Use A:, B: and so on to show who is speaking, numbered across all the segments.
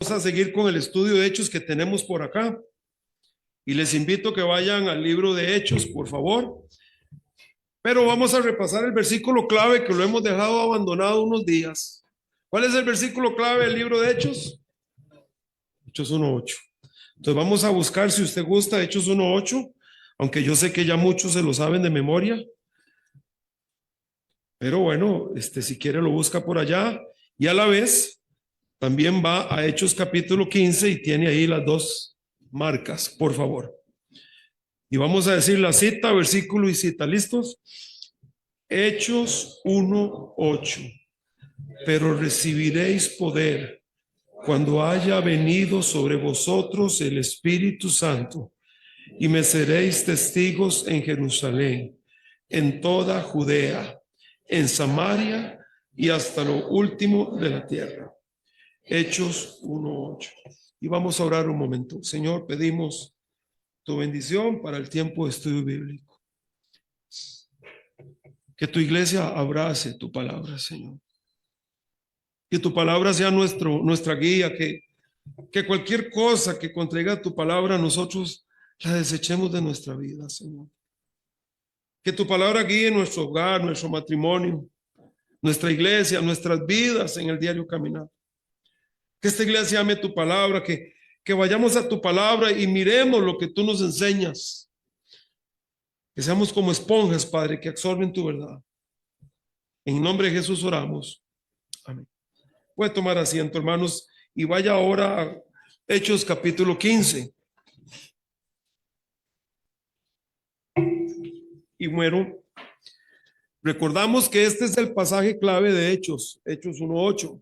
A: Vamos a seguir con el estudio de Hechos que tenemos por acá. Y les invito a que vayan al libro de Hechos, por favor. Pero vamos a repasar el versículo clave que lo hemos dejado abandonado unos días. ¿Cuál es el versículo clave del libro de Hechos? Hechos 1:8. Entonces vamos a buscar, si usted gusta, Hechos 1:8, aunque yo sé que ya muchos se lo saben de memoria. Pero bueno, si quiere lo busca por allá. Y a la vez también va a Hechos capítulo 15 y tiene ahí las dos marcas, por favor. Y vamos a decir la cita, versículo y cita. ¿Listos? Hechos 1:8. Pero recibiréis poder cuando haya venido sobre vosotros el Espíritu Santo, y me seréis testigos en Jerusalén, en toda Judea, en Samaria y hasta lo último de la tierra. Hechos 1:8. Y vamos a orar un momento. Señor, pedimos tu bendición para el tiempo de estudio bíblico. Que tu iglesia abrace tu palabra, Señor. Que tu palabra sea nuestra guía, que cualquier cosa que contraiga tu palabra nosotros la desechemos de nuestra vida, Señor. Que tu palabra guíe nuestro hogar, nuestro matrimonio, nuestra iglesia, nuestras vidas en el diario caminar. Que esta iglesia ame tu palabra, que vayamos a tu palabra y miremos lo que tú nos enseñas. Que seamos como esponjas, Padre, que absorben tu verdad. En nombre de Jesús oramos. Amén. Puede tomar asiento, hermanos, y vaya ahora a Hechos capítulo 15. Y bueno, recordamos que este es el pasaje clave de Hechos 1:8.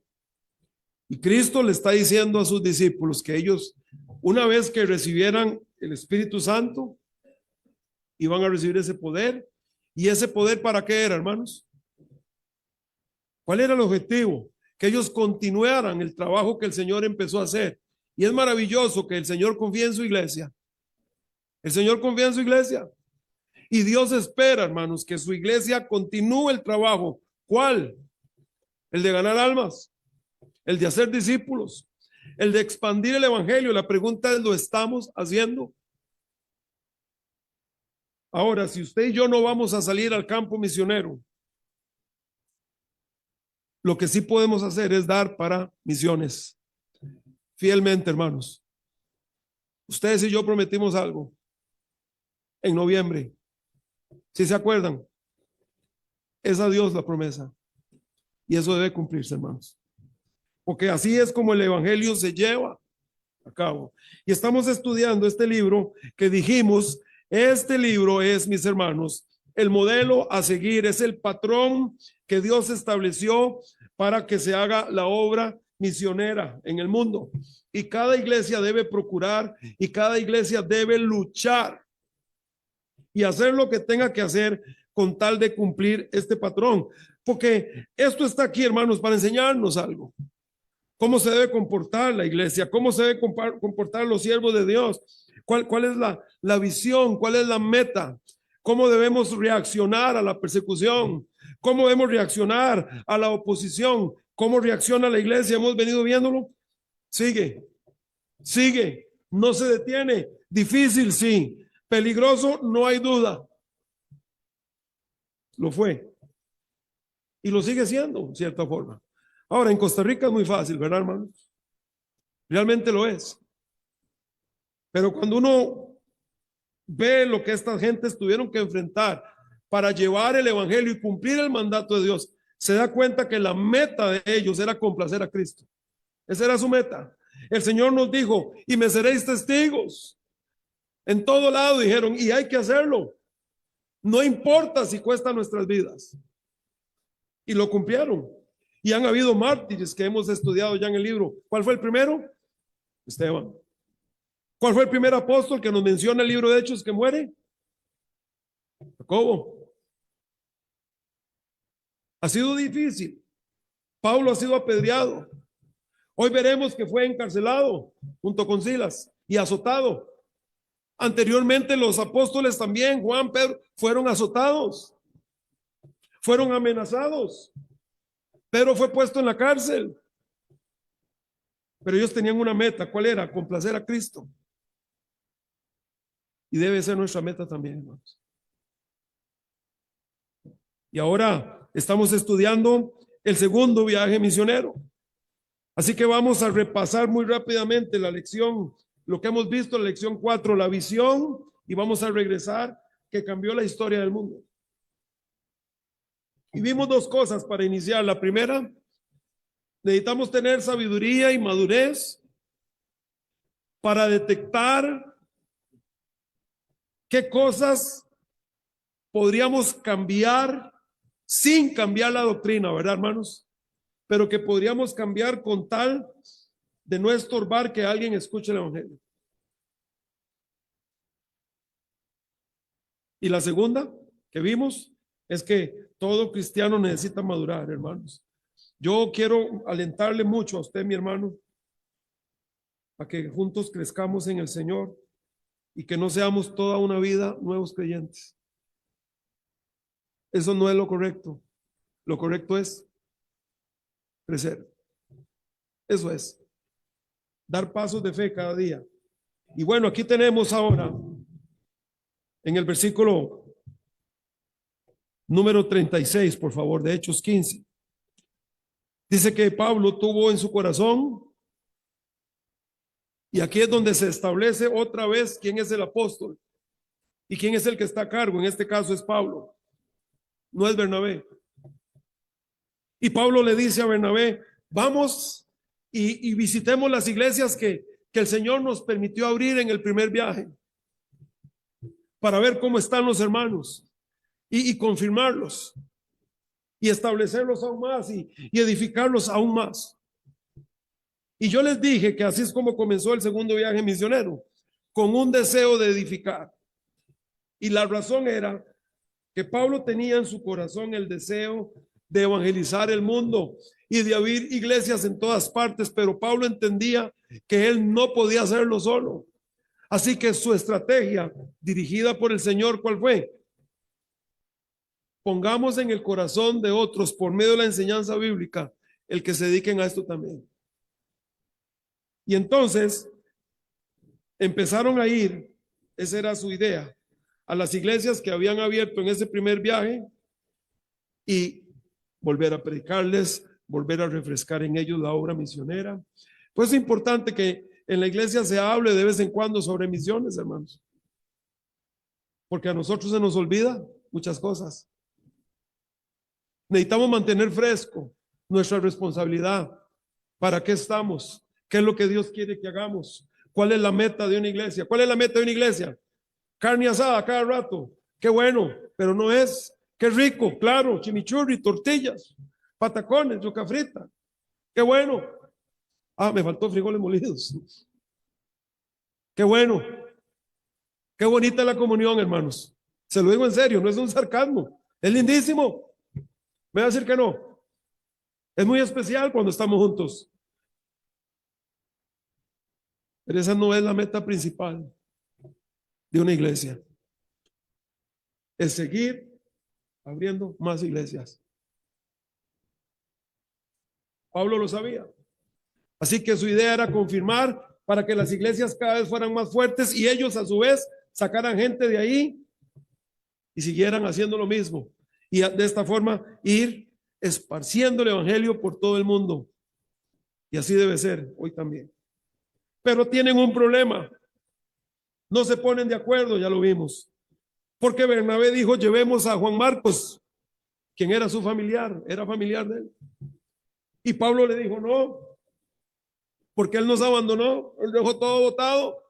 A: Y Cristo le está diciendo a sus discípulos que ellos, una vez que recibieran el Espíritu Santo, iban a recibir ese poder. ¿Y ese poder para qué era, hermanos? ¿Cuál era el objetivo? Que ellos continuaran el trabajo que el Señor empezó a hacer. Y es maravilloso que el Señor confíe en su iglesia. El Señor confía en su iglesia. Y Dios espera, hermanos, que su iglesia continúe el trabajo. ¿Cuál? El de ganar almas, el de hacer discípulos, el de expandir el evangelio. La pregunta es, ¿lo estamos haciendo? Ahora, si usted y yo no vamos a salir al campo misionero, lo que sí podemos hacer es dar para misiones. Fielmente, hermanos. Ustedes y yo prometimos algo en noviembre. ¿Sí se acuerdan? Es a Dios la promesa. Y eso debe cumplirse, hermanos. Porque así es como el evangelio se lleva a cabo. Y estamos estudiando este libro que dijimos, este libro es, mis hermanos, el modelo a seguir, es el patrón que Dios estableció para que se haga la obra misionera en el mundo. Y cada iglesia debe procurar y cada iglesia debe luchar y hacer lo que tenga que hacer con tal de cumplir este patrón. Porque esto está aquí, hermanos, para enseñarnos algo. ¿Cómo se debe comportar la iglesia? ¿Cómo se debe comportar los siervos de Dios? ¿Cuál es la visión? ¿Cuál es la meta? ¿Cómo debemos reaccionar a la persecución? ¿Cómo debemos reaccionar a la oposición? ¿Cómo reacciona la iglesia? Hemos venido viéndolo. Sigue, no se detiene. Difícil, sí. Peligroso, no hay duda. Lo fue. Y lo sigue siendo, en cierta forma. Ahora, en Costa Rica es muy fácil, ¿verdad, hermanos? Realmente lo es. Pero cuando uno ve lo que estas gentes tuvieron que enfrentar para llevar el evangelio y cumplir el mandato de Dios, se da cuenta que la meta de ellos era complacer a Cristo. Esa era su meta. El Señor nos dijo, y me seréis testigos. En todo lado dijeron, y hay que hacerlo. No importa si cuesta nuestras vidas. Y lo cumplieron. Y han habido mártires que hemos estudiado ya en el libro. ¿Cuál fue el primero? Esteban. ¿Cuál fue el primer apóstol que nos menciona el libro de Hechos que muere? Jacobo. Ha sido difícil. Pablo ha sido apedreado. Hoy veremos que fue encarcelado junto con Silas y azotado. Anteriormente los apóstoles también, Juan, Pedro, fueron azotados. Fueron amenazados. Pedro fue puesto en la cárcel. Pero ellos tenían una meta. ¿Cuál era? Complacer a Cristo. Y debe ser nuestra meta también, hermanos. Y ahora estamos estudiando el segundo viaje misionero. Así que vamos a repasar muy rápidamente la lección, lo que hemos visto, la lección 4, la visión, y vamos a regresar que cambió la historia del mundo. Y vimos dos cosas para iniciar. La primera, necesitamos tener sabiduría y madurez para detectar qué cosas podríamos cambiar sin cambiar la doctrina, ¿verdad, hermanos? Pero que podríamos cambiar con tal de no estorbar que alguien escuche el evangelio. Y la segunda que vimos es que todo cristiano necesita madurar, hermanos. Yo quiero alentarle mucho a usted, mi hermano, a que juntos crezcamos en el Señor y que no seamos toda una vida nuevos creyentes. Eso no es lo correcto. Lo correcto es crecer. Eso es. Dar pasos de fe cada día. Y bueno, aquí tenemos ahora en el versículo número 36, por favor, de Hechos 15. Dice que Pablo tuvo en su corazón, y aquí es donde se establece otra vez quién es el apóstol y quién es el que está a cargo. En este caso es Pablo, no es Bernabé. Y Pablo le dice a Bernabé, vamos y visitemos las iglesias que el Señor nos permitió abrir en el primer viaje, para ver cómo están los hermanos y confirmarlos y establecerlos aún más y edificarlos aún más. Y yo les dije que así es como comenzó el segundo viaje misionero, con un deseo de edificar. Y la razón era que Pablo tenía en su corazón el deseo de evangelizar el mundo y de abrir iglesias en todas partes, pero Pablo entendía que él no podía hacerlo solo. Así que su estrategia, dirigida por el Señor, ¿cuál fue? Pongamos en el corazón de otros, por medio de la enseñanza bíblica, el que se dediquen a esto también. Y entonces empezaron a ir, esa era su idea, a las iglesias que habían abierto en ese primer viaje y volver a predicarles, volver a refrescar en ellos la obra misionera. Pues es importante que en la iglesia se hable de vez en cuando sobre misiones, hermanos, porque a nosotros se nos olvida muchas cosas. Necesitamos mantener fresco nuestra responsabilidad. ¿Para qué estamos? ¿Qué es lo que Dios quiere que hagamos? ¿Cuál es la meta de una iglesia? ¿Cuál es la meta de una iglesia? Carne asada cada rato. Qué bueno, pero no es. Qué rico, claro, chimichurri, tortillas, patacones, yuca frita. Qué bueno. Ah, me faltó frijoles molidos. Qué bueno. Qué bonita la comunión, hermanos. Se lo digo en serio, no es un sarcasmo. Es lindísimo. Me va a decir que no. Es muy especial cuando estamos juntos. Pero esa no es la meta principal de una iglesia. Es seguir abriendo más iglesias. Pablo lo sabía. Así que su idea era confirmar para que las iglesias cada vez fueran más fuertes y ellos a su vez sacaran gente de ahí y siguieran haciendo lo mismo. Y de esta forma ir esparciendo el evangelio por todo el mundo. Y así debe ser hoy también. Pero tienen un problema. No se ponen de acuerdo, ya lo vimos. Porque Bernabé dijo, llevemos a Juan Marcos, quien era su familiar, era familiar de él. Y Pablo le dijo, no, porque él nos abandonó, él dejó todo botado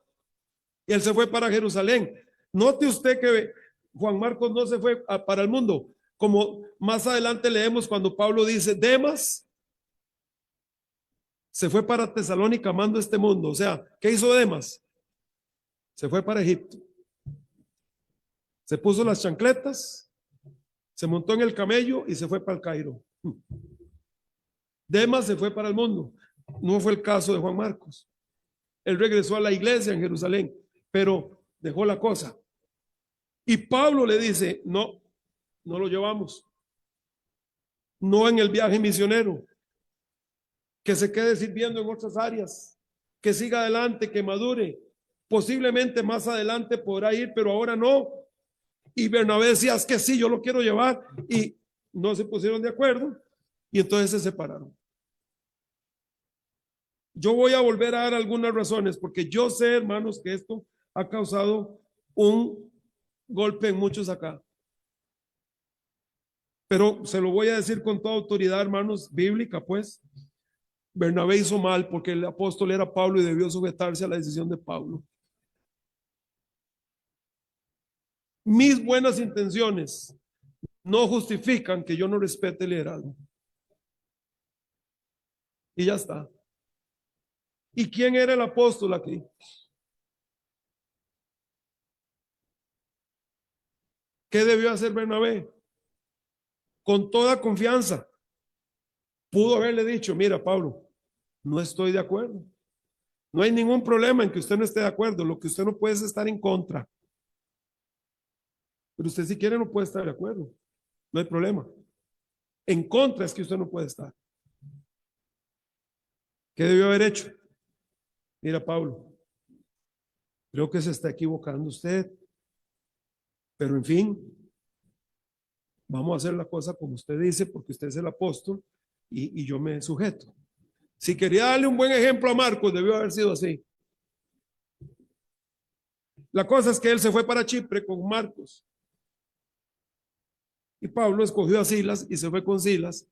A: y él se fue para Jerusalén. Note usted que Juan Marcos no se fue para el mundo, como más adelante leemos cuando Pablo dice, Demas se fue para Tesalónica amando este mundo. O sea, ¿qué hizo Demas? Se fue para Egipto. Se puso las chancletas, se montó en el camello y se fue para el Cairo. Demas se fue para el mundo. No fue el caso de Juan Marcos. Él regresó a la iglesia en Jerusalén, pero dejó la cosa. Y Pablo le dice, no, no lo llevamos. No en el viaje misionero. que se quede sirviendo en otras áreas, que siga adelante, que madure. Posiblemente más adelante podrá ir, pero ahora no. Y Bernabé decía, es que sí, yo lo quiero llevar, y no se pusieron de acuerdo, y entonces se separaron. Yo voy a volver a dar algunas razones, porque yo sé, hermanos, que esto ha causado un golpe en muchos acá. Pero se lo voy a decir con toda autoridad, hermanos, bíblica, pues. Bernabé hizo mal porque el apóstol era Pablo y debió sujetarse a la decisión de Pablo. Mis buenas intenciones no justifican que yo no respete el liderazgo. Y ya está. ¿Y quién era el apóstol aquí? ¿Qué debió hacer Bernabé? Con toda confianza, pudo haberle dicho, mira, Pablo, no estoy de acuerdo. No hay ningún problema en que usted no esté de acuerdo. Lo que usted no puede es estar en contra. Pero usted si quiere no puede estar de acuerdo. No hay problema. En contra es que usted no puede estar. ¿Qué debió haber hecho? Mira, Pablo, creo que se está equivocando usted. Pero en fin, vamos a hacer la cosa como usted dice, porque usted es el apóstol y yo me sujeto. Si quería darle un buen ejemplo a Marcos, debió haber sido así. La cosa es que él se fue para Chipre con Marcos. Y Pablo escogió a Silas y se fue con Silas.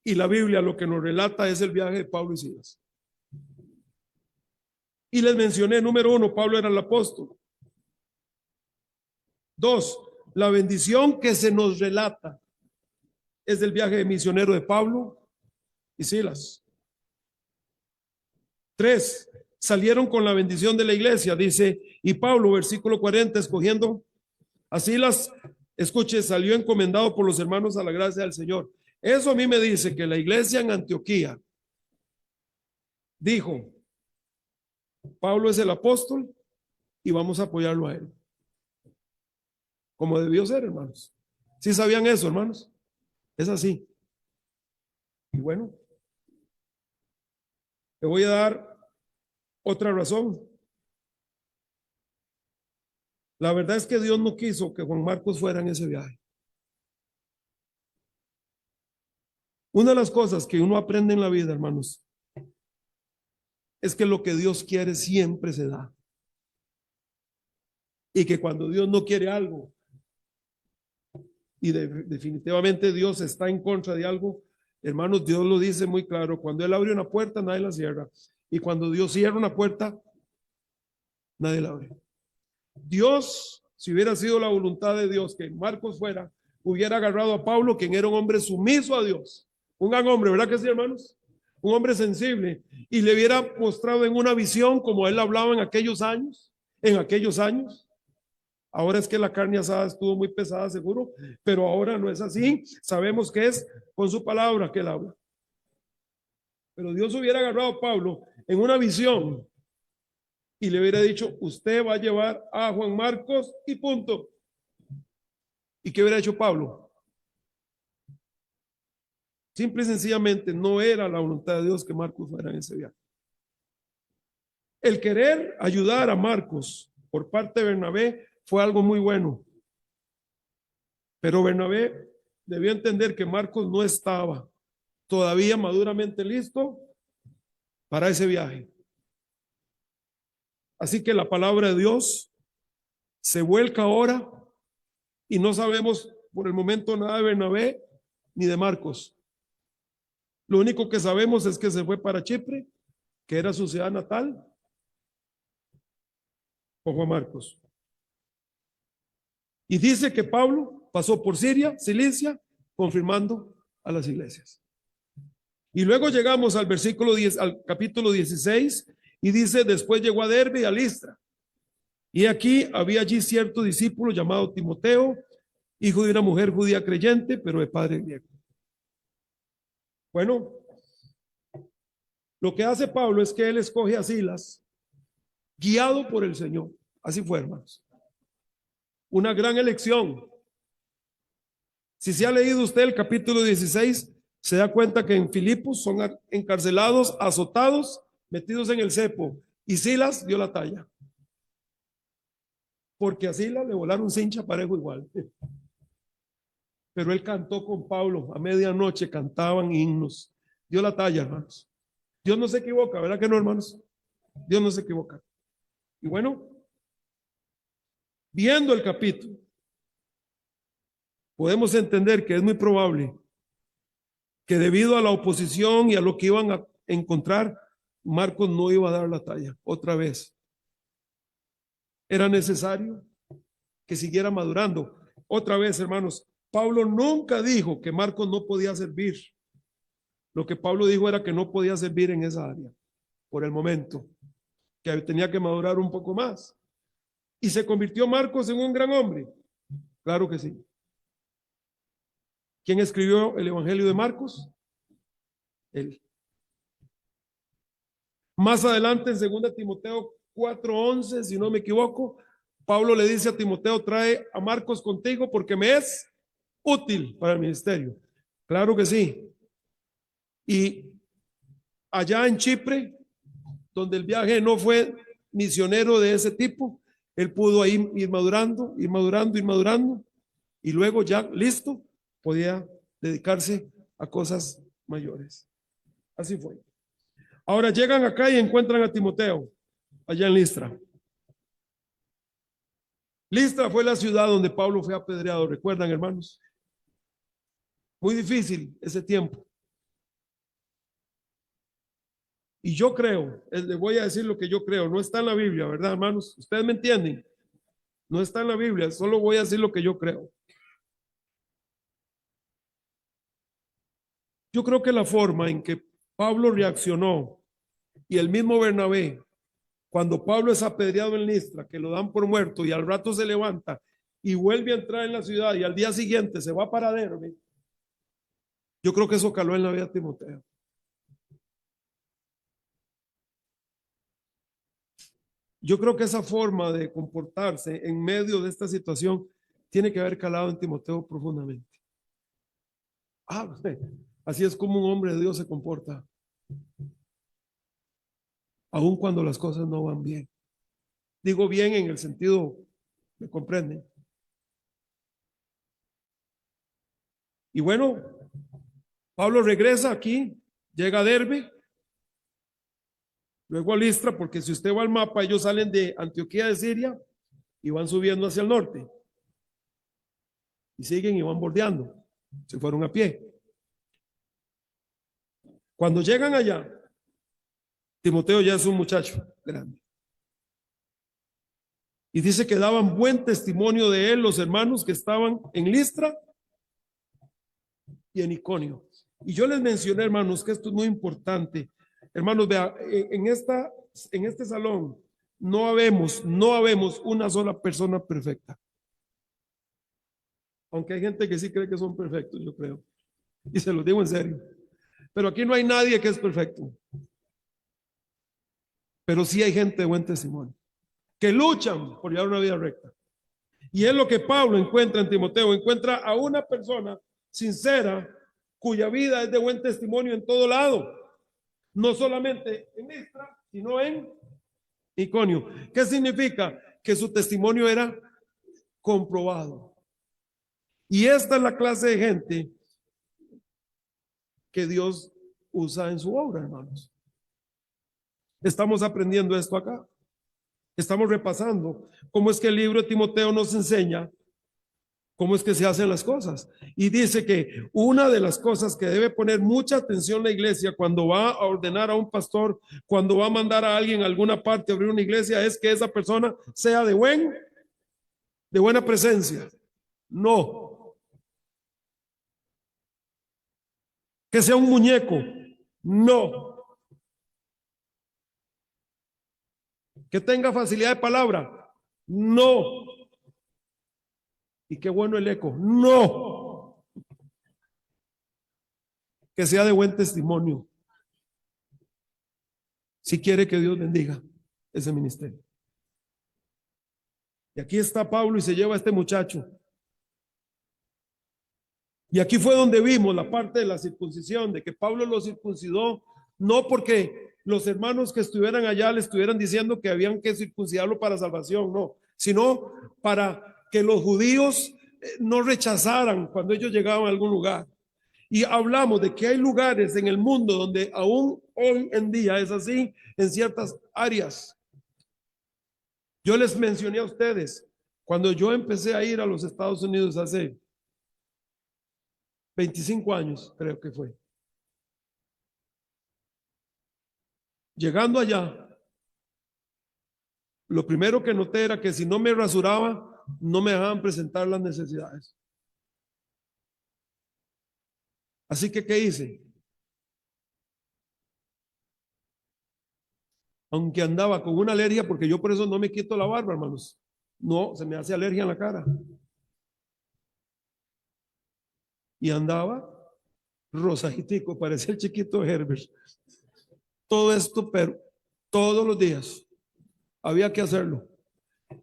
A: Y la Biblia lo que nos relata es el viaje de Pablo y Silas. Y les mencioné, número 1, Pablo era el apóstol. 2, la bendición que se nos relata es del viaje de misionero de Pablo y Silas. 3, salieron con la bendición de la iglesia, dice, y Pablo, versículo 40, escogiendo a Silas, escuche, salió encomendado por los hermanos a la gracia del Señor. Eso a mí me dice que la iglesia en Antioquía dijo, Pablo es el apóstol y vamos a apoyarlo a él. Como debió ser, hermanos. ¿Sí sabían eso, hermanos? Es así. Y bueno, te voy a dar otra razón. La verdad es que Dios no quiso que Juan Marcos fuera en ese viaje. Una de las cosas que uno aprende en la vida, hermanos, es que lo que Dios quiere siempre se da. Y que cuando Dios no quiere algo, y definitivamente Dios está en contra de algo, hermanos, Dios lo dice muy claro, cuando Él abre una puerta, nadie la cierra. Y cuando Dios cierra una puerta, nadie la abre. Dios, si hubiera sido la voluntad de Dios que Marcos fuera, hubiera agarrado a Pablo, quien era un hombre sumiso a Dios, un gran hombre, ¿verdad que sí, hermanos? Un hombre sensible, y le hubiera mostrado en una visión como él hablaba en aquellos años. Ahora es que la carne asada estuvo muy pesada, seguro, pero ahora no es así. Sabemos que es con su palabra que él habla. Pero Dios hubiera agarrado a Pablo en una visión y le hubiera dicho, usted va a llevar a Juan Marcos y punto. ¿Y qué hubiera hecho Pablo? Simple y sencillamente no era la voluntad de Dios que Marcos fuera en ese viaje. El querer ayudar a Marcos por parte de Bernabé fue algo muy bueno. Pero Bernabé debió entender que Marcos no estaba todavía maduramente listo para ese viaje. Así que la palabra de Dios se vuelca ahora y no sabemos por el momento nada de Bernabé ni de Marcos. Lo único que sabemos es que se fue para Chipre, que era su ciudad natal, con Juan Marcos. Y dice que Pablo pasó por Siria, Cilicia, confirmando a las iglesias. Y luego llegamos al versículo 10, al capítulo 16, y dice, después llegó a Derbe y a Listra. Y aquí había allí cierto discípulo llamado Timoteo, hijo de una mujer judía creyente, pero de padre griego. Bueno, lo que hace Pablo es que él escoge a Silas, guiado por el Señor. Así fue, hermanos. Una gran elección. Si se ha leído usted el capítulo 16, Se da cuenta que en Filipos son encarcelados, azotados, metidos en el cepo. Y Silas dio la talla. Porque a Silas le volaron 5 parejo igual. Pero él cantó con Pablo. A medianoche cantaban himnos. Dio la talla, hermanos. Dios no se equivoca, ¿verdad que no, hermanos? Dios no se equivoca. Y bueno, viendo el capítulo, podemos entender que es muy probable que debido a la oposición y a lo que iban a encontrar, Marcos no iba a dar la talla otra vez. Era necesario que siguiera madurando. Otra vez, hermanos, Pablo nunca dijo que Marcos no podía servir. Lo que Pablo dijo era que no podía servir en esa área por el momento, que tenía que madurar un poco más. ¿Y se convirtió Marcos en un gran hombre? Claro que sí. ¿Quién escribió el Evangelio de Marcos? Él. Más adelante en 2 Timoteo 4:11, si no me equivoco, Pablo le dice a Timoteo, trae a Marcos contigo porque me es útil para el ministerio. Claro que sí. Y allá en Chipre, donde el viaje no fue misionero de ese tipo, él pudo ahí ir madurando, ir madurando, ir madurando, y luego ya listo, podía dedicarse a cosas mayores. Así fue. Ahora llegan acá y encuentran a Timoteo, allá en Listra. Listra fue la ciudad donde Pablo fue apedreado, ¿recuerdan, hermanos? Muy difícil ese tiempo. Y yo creo, les voy a decir lo que yo creo, no está en la Biblia, ¿verdad, hermanos? Ustedes me entienden. No está en la Biblia, solo voy a decir lo que yo creo. Yo creo que la forma en que Pablo reaccionó y el mismo Bernabé, cuando Pablo es apedreado en Listra, que lo dan por muerto y al rato se levanta y vuelve a entrar en la ciudad y al día siguiente se va para Derbe, yo creo que eso caló en la vida de Timoteo. Yo creo que esa forma de comportarse en medio de esta situación tiene que haber calado en Timoteo profundamente. Así es como un hombre de Dios se comporta, aun cuando las cosas no van bien. Digo bien en el sentido, ¿me comprenden? Y bueno, Pablo regresa aquí, llega a Derbe, luego a Listra, porque si usted va al mapa, ellos salen de Antioquía de Siria y van subiendo hacia el norte. Y siguen y van bordeando. Se fueron a pie. Cuando llegan allá, Timoteo ya es un muchacho grande. Y dice que daban buen testimonio de él los hermanos que estaban en Listra y en Iconio. Y yo les mencioné, hermanos, que esto es muy importante. Hermanos, vea, en este salón no habemos una sola persona perfecta. Aunque hay gente que sí cree que son perfectos, yo creo. Y se los digo en serio. Pero aquí no hay nadie que es perfecto. Pero sí hay gente de buen testimonio, que luchan por llevar una vida recta. Y es lo que Pablo encuentra en Timoteo. Encuentra a una persona sincera, cuya vida es de buen testimonio en todo lado. No solamente en Listra, sino en Iconio. ¿Qué significa? Que su testimonio era comprobado. Y esta es la clase de gente que Dios usa en su obra, hermanos. Estamos aprendiendo esto acá. Estamos repasando cómo es que el libro de Timoteo nos enseña cómo es que se hacen las cosas. Y dice que una de las cosas que debe poner mucha atención la iglesia cuando va a ordenar a un pastor, cuando va a mandar a alguien a alguna parte a abrir una iglesia, es que esa persona sea de buena presencia. No. Que sea un muñeco. No. Que tenga facilidad de palabra. No. Y qué bueno el eco. No. Que sea de buen testimonio. Si quiere que Dios bendiga ese ministerio. Y aquí está Pablo y se lleva a este muchacho. Y aquí fue donde vimos la parte de la circuncisión, de que Pablo lo circuncidó, no porque los hermanos que estuvieran allá le estuvieran diciendo que habían que circuncidarlo para salvación, no, sino para que los judíos no rechazaran cuando ellos llegaban a algún lugar. Y hablamos de que hay lugares en el mundo donde aún hoy en día es así en ciertas áreas. Yo les mencioné a ustedes, cuando yo empecé a ir a los Estados Unidos hace 25 años, creo que fue. Llegando allá, lo primero que noté era que si no me rasuraba, no me dejaban presentar las necesidades. Así que, ¿qué hice? Aunque andaba con una alergia, porque yo por eso no me quito la barba, hermanos. No, se me hace alergia en la cara. Y andaba rosaditico, parecía el chiquito de Herbert. Todo esto, pero todos los días había que hacerlo.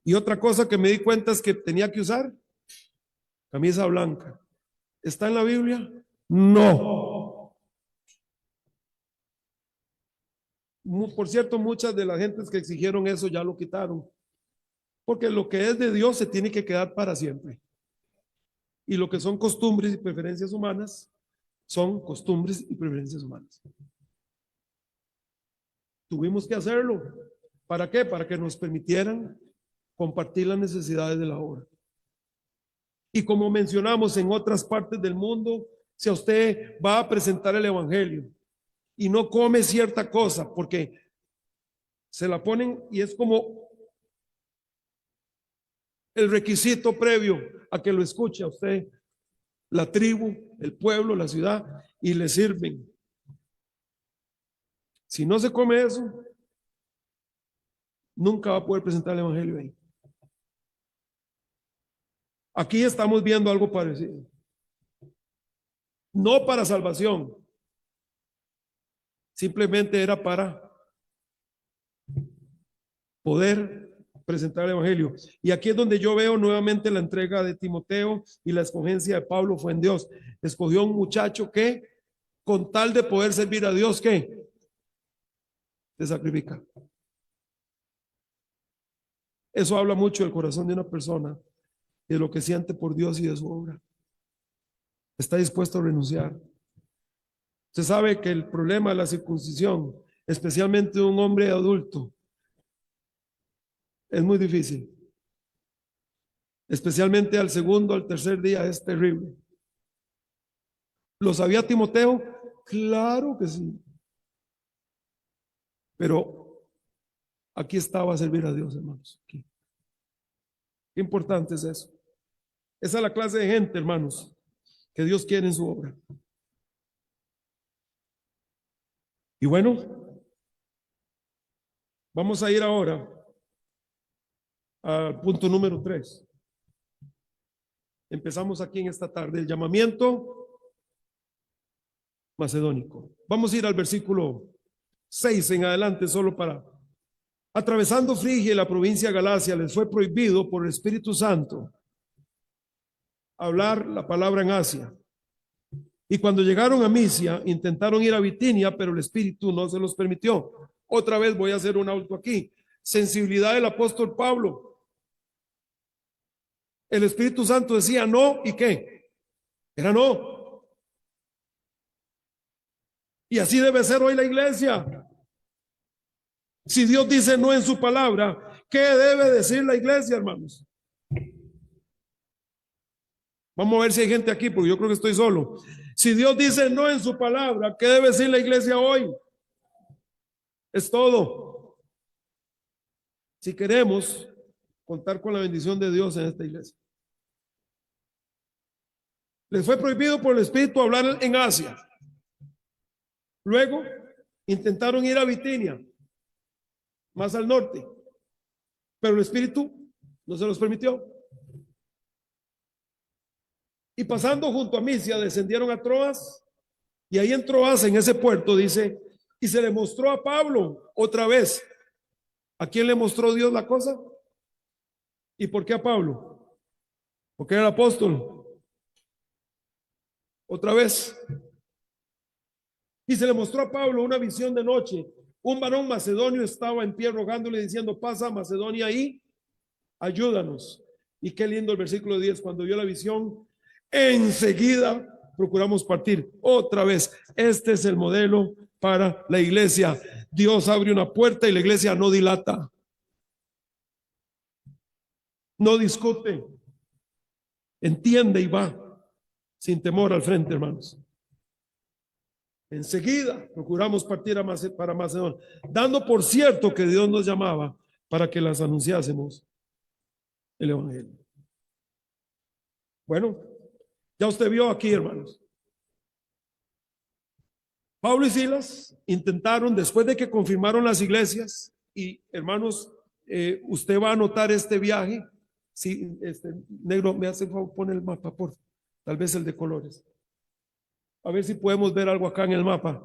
A: Y otra cosa que me di cuenta es que tenía que usar camisa blanca. ¿Está en la Biblia? No. Por cierto, muchas de las gentes que exigieron eso ya lo quitaron. Porque lo que es de Dios se tiene que quedar para siempre. Y lo que son costumbres y preferencias humanas son costumbres y preferencias humanas. Tuvimos que hacerlo. ¿Para qué? Para que nos permitieran compartir las necesidades de la obra. Y como mencionamos en otras partes del mundo, si a usted va a presentar el evangelio y no come cierta cosa porque se la ponen y es como el requisito previo a que lo escuche a usted, la tribu, el pueblo, la ciudad, y le sirven. Si no se come eso, nunca va a poder presentar el evangelio ahí. Aquí estamos viendo algo parecido. No para salvación, simplemente era para poder presentar el evangelio. Y aquí es donde yo veo nuevamente la entrega de Timoteo y la escogencia de Pablo fue en Dios. Escogió un muchacho que con tal de poder servir a Dios, ¿qué? Se sacrifica. Eso habla mucho del corazón de una persona, de lo que siente por Dios y de su obra. Está dispuesto a renunciar. Usted sabe que el problema de la circuncisión, especialmente de un hombre adulto, es muy difícil. Especialmente al segundo, al tercer día, es terrible. ¿Lo sabía Timoteo? Claro que sí. Pero aquí estaba a servir a Dios, hermanos. Aquí. Qué importante es eso. Esa es la clase de gente, hermanos, que Dios quiere en su obra. Y bueno, vamos a ir ahora al punto número 3. Empezamos aquí en esta tarde, el llamamiento macedónico. Vamos a ir al versículo 6 en adelante, solo para... Atravesando Frigia y la provincia de Galacia, les fue prohibido por el Espíritu Santo hablar la palabra en Asia. Y cuando llegaron a Misia, intentaron ir a Bitinia, pero el Espíritu no se los permitió. Otra vez voy a hacer un auto aquí. Sensibilidad del apóstol Pablo. El Espíritu Santo decía no, ¿y qué? Era no. Y así debe ser hoy la iglesia. Si Dios dice no en su palabra, ¿qué debe decir la iglesia, hermanos? Vamos a ver si hay gente aquí, porque yo creo que estoy solo. Si Dios dice no en su palabra, ¿qué debe decir la iglesia hoy? Es todo. Si queremos contar con la bendición de Dios en esta iglesia. Les fue prohibido por el Espíritu hablar en Asia. Luego intentaron ir a Bitinia, más al norte, pero el Espíritu no se los permitió. Y pasando junto a Misia, descendieron a Troas, y ahí en Troas, en ese puerto, dice, y se le mostró a Pablo otra vez. ¿A quién le mostró Dios la cosa? ¿Y por qué a Pablo? Porque era el apóstol. Otra vez. Y se le mostró a Pablo una visión de noche. Un varón macedonio estaba en pie rogándole diciendo: pasa a Macedonia y ayúdanos. Y qué lindo el versículo 10, cuando vio la visión, enseguida procuramos partir. Otra vez, este es el modelo para la iglesia. Dios abre una puerta y la iglesia no dilata, no discute, entiende y va sin temor al frente, hermanos. Enseguida procuramos partir para Macedonia, dando por cierto que Dios nos llamaba para que las anunciásemos el evangelio. Bueno, ya usted vio aquí, hermanos. Pablo y Silas intentaron, después de que confirmaron las iglesias, y hermanos, usted va a anotar este viaje. Si negro, me hace favor, pone el mapa, por tal vez el de colores. A ver si podemos ver algo acá en el mapa.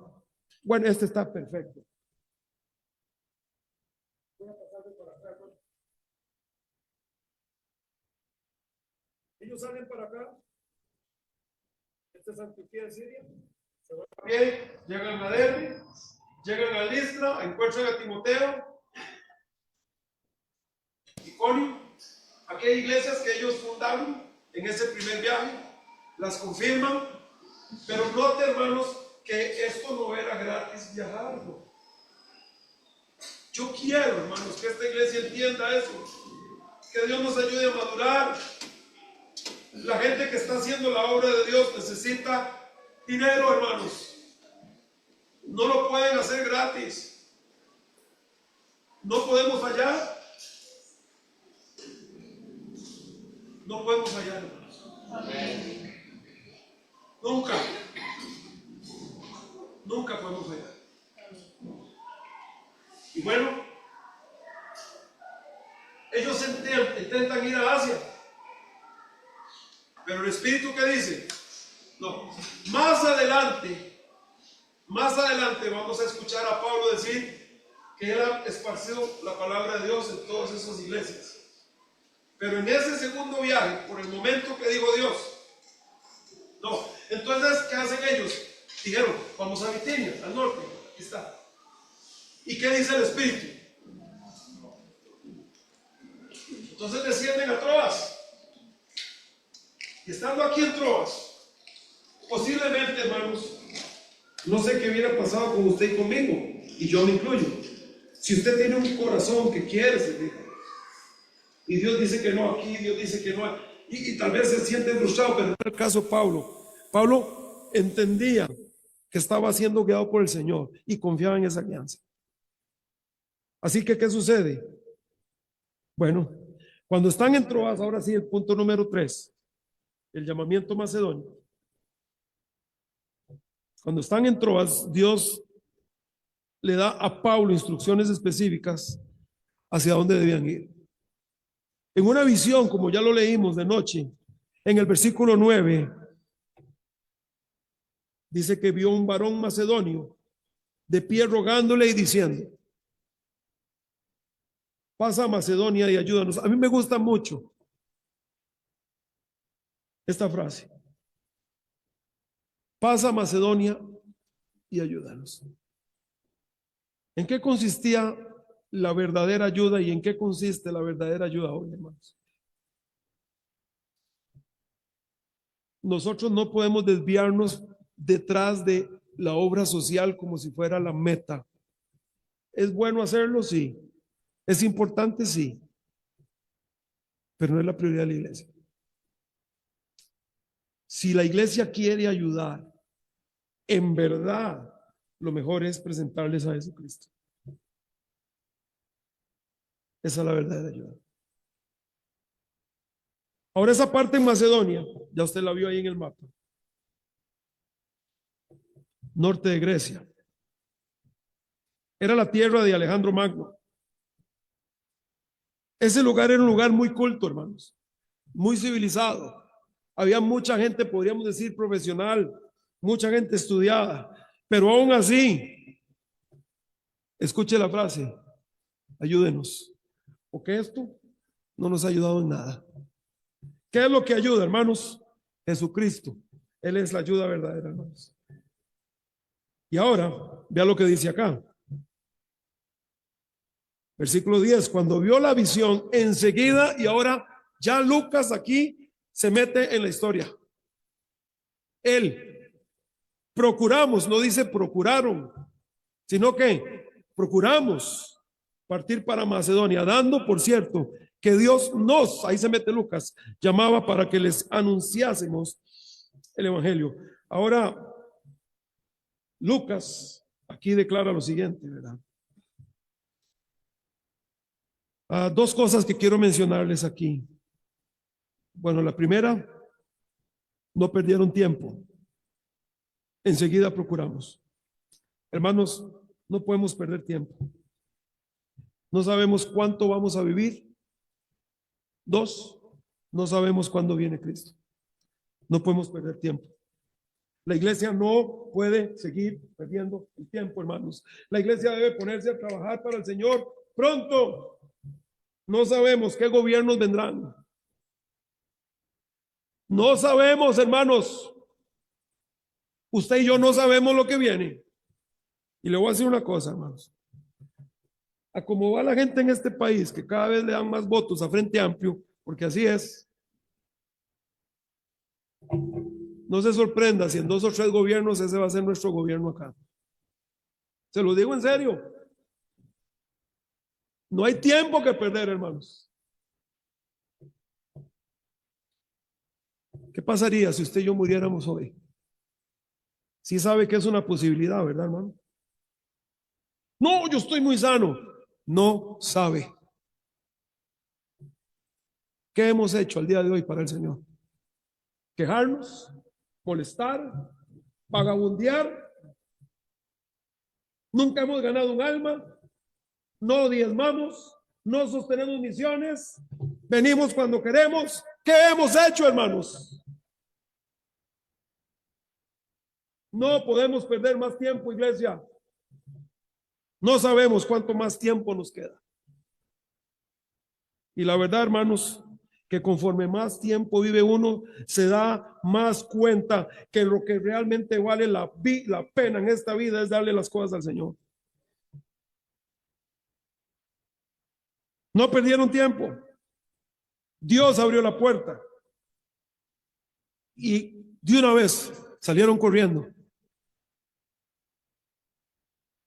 A: Bueno, este está perfecto. Voy a pasarle para acá. Ellos salen para acá. Este es Antioquía de Siria. Se van bien, llegan a Derbe, llegan a Listra, encuentran a Timoteo, Iconio. Aquí hay iglesias que ellos fundaron en ese primer viaje, las confirman, pero note, hermanos, que esto no era gratis viajar. Yo quiero, hermanos, que esta iglesia entienda eso, que Dios nos ayude a madurar. La gente que está haciendo la obra de Dios necesita dinero, hermanos. No lo pueden hacer gratis. No podemos fallar. No podemos fallar, hermanos. Amén. Nunca. Nunca podemos fallar. Y bueno, ellos intentan ir a Asia. Pero el Espíritu, ¿qué dice? No. Más adelante vamos a escuchar a Pablo decir que él ha esparcido la palabra de Dios en todas esas iglesias. Pero en ese segundo viaje, por el momento que dijo Dios, no. Entonces, ¿qué hacen ellos? Dijeron: vamos a Bitinia, al norte. Aquí está. ¿Y qué dice el Espíritu? Entonces descienden a Troas. Y estando aquí en Troas, posiblemente, hermanos, no sé qué hubiera pasado con usted y conmigo, y yo me incluyo. Si usted tiene un corazón que quiere servir, y Dios dice que no aquí, Dios dice que no, y tal vez se siente frustrado, pero en el caso de Pablo entendía que estaba siendo guiado por el Señor y confiaba en esa alianza. Así que, ¿qué sucede? Bueno, cuando están en Troas, ahora sí, el punto número 3, el llamamiento macedonio. Cuando están en Troas, Dios le da a Pablo instrucciones específicas hacia dónde debían ir. En una visión, como ya lo leímos de noche, en el versículo 9, dice que vio un varón macedonio de pie rogándole y diciendo: pasa a Macedonia y ayúdanos. A mí me gusta mucho esta frase: pasa a Macedonia y ayúdanos. ¿En qué consistía la verdadera ayuda y en qué consiste la verdadera ayuda hoy, hermanos? Nosotros no podemos desviarnos detrás de la obra social como si fuera la meta. ¿Es bueno hacerlo? Sí. ¿Es importante? Sí. Pero no es la prioridad de la iglesia. Si la iglesia quiere ayudar, en verdad, lo mejor es presentarles a Jesucristo. Esa es la verdadera ayuda. Ahora, esa parte en Macedonia, ya usted la vio ahí en el mapa. Norte de Grecia. Era la tierra de Alejandro Magno. Ese lugar era un lugar muy culto, hermanos, muy civilizado. Había mucha gente, podríamos decir, profesional, mucha gente estudiada, pero aún así, escuche la frase: ayúdenos, porque esto no nos ha ayudado en nada. ¿Qué es lo que ayuda, hermanos? Jesucristo. Él es la ayuda verdadera, hermanos. Y ahora, vea lo que dice acá. Versículo 10, cuando vio la visión, enseguida, y ahora ya Lucas aquí se mete en la historia. Él, procuramos, no dice procuraron, sino que procuramos partir para Macedonia, dando por cierto que Dios nos, ahí se mete Lucas, llamaba para que les anunciásemos el evangelio. Ahora, Lucas aquí declara lo siguiente, ¿verdad? Dos cosas que quiero mencionarles aquí. Bueno, la primera, no perdieron tiempo. Enseguida procuramos. Hermanos, no podemos perder tiempo. No sabemos cuánto vamos a vivir. Dos, no sabemos cuándo viene Cristo. No podemos perder tiempo. La iglesia no puede seguir perdiendo el tiempo, hermanos. La iglesia debe ponerse a trabajar para el Señor pronto. No sabemos qué gobiernos vendrán. No sabemos, hermanos. Usted y yo no sabemos lo que viene. Y le voy a decir una cosa, hermanos. A cómo va la gente en este país, que cada vez le dan más votos a Frente Amplio, porque así es. No se sorprenda si en 2 o 3 gobiernos ese va a ser nuestro gobierno acá. Se lo digo en serio. No hay tiempo que perder, hermanos. ¿Qué pasaría si usted y yo muriéramos hoy? Sí sabe que es una posibilidad, ¿verdad, hermano? No, yo estoy muy sano. No sabe. ¿Qué hemos hecho al día de hoy para el Señor? Quejarnos, molestar, vagabundear. Nunca hemos ganado un alma. No diezmamos, no sostenemos misiones. Venimos cuando queremos. ¿Qué hemos hecho, hermanos? No podemos perder más tiempo, iglesia. No sabemos cuánto más tiempo nos queda. Y la verdad, hermanos, que conforme más tiempo vive uno, se da más cuenta que lo que realmente vale la pena en esta vida es darle las cosas al Señor. No perdieron tiempo. Dios abrió la puerta. Y de una vez salieron corriendo.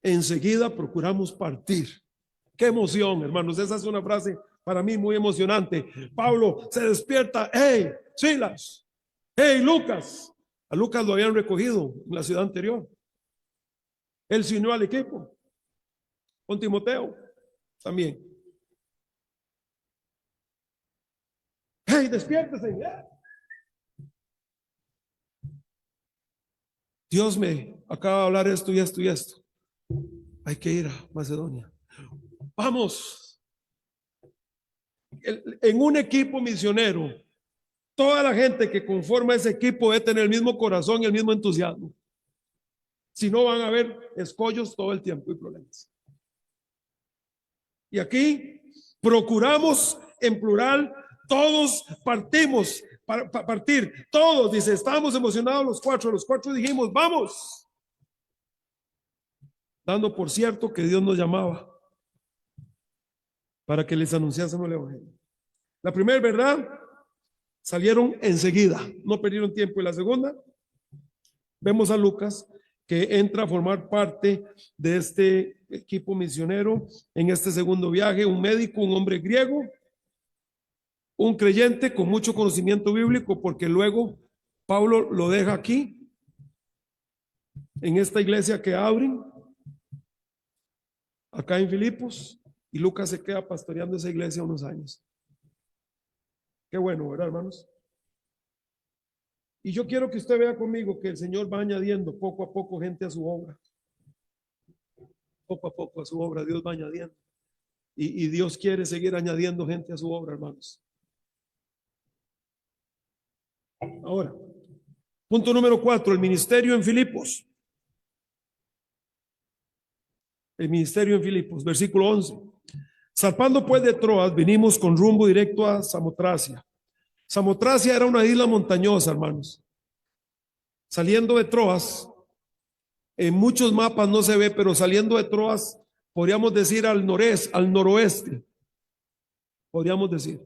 A: Enseguida procuramos partir. Qué emoción, hermanos. Esa es una frase para mí muy emocionante. Pablo se despierta. Hey, Silas. Hey, Lucas. A Lucas lo habían recogido en la ciudad anterior. Él se unió al equipo. Con Timoteo también. Hey, despiértese. Dios me acaba de hablar esto y esto y esto. Hay que ir a Macedonia. Vamos. En un equipo misionero, toda la gente que conforma ese equipo debe tener el mismo corazón y el mismo entusiasmo. Si no, van a haber escollos todo el tiempo y problemas. Y aquí procuramos en plural, todos partimos para partir. Todos, dice, estábamos emocionados los cuatro dijimos, vamos. Dando por cierto que Dios nos llamaba para que les anunciásemos el evangelio. La primera verdad, salieron enseguida, no perdieron tiempo. Y la segunda, vemos a Lucas que entra a formar parte de este equipo misionero en este segundo viaje, un médico, un hombre griego, un creyente con mucho conocimiento bíblico, porque luego Pablo lo deja aquí, en esta iglesia que abren, acá en Filipos, y Lucas se queda pastoreando esa iglesia unos años. Qué bueno, ¿verdad, hermanos? Y yo quiero que usted vea conmigo que el Señor va añadiendo poco a poco gente a su obra. Poco a poco a su obra Dios va añadiendo. Y Dios quiere seguir añadiendo gente a su obra, hermanos. Ahora, punto número 4, el ministerio en Filipos. El ministerio en Filipos, versículo 11. Zarpando pues de Troas, vinimos con rumbo directo a Samotracia. Samotracia era una isla montañosa, hermanos. saliendo de Troas, en muchos mapas no se ve, pero saliendo de Troas, podríamos decir al noreste, al noroeste, podríamos decir.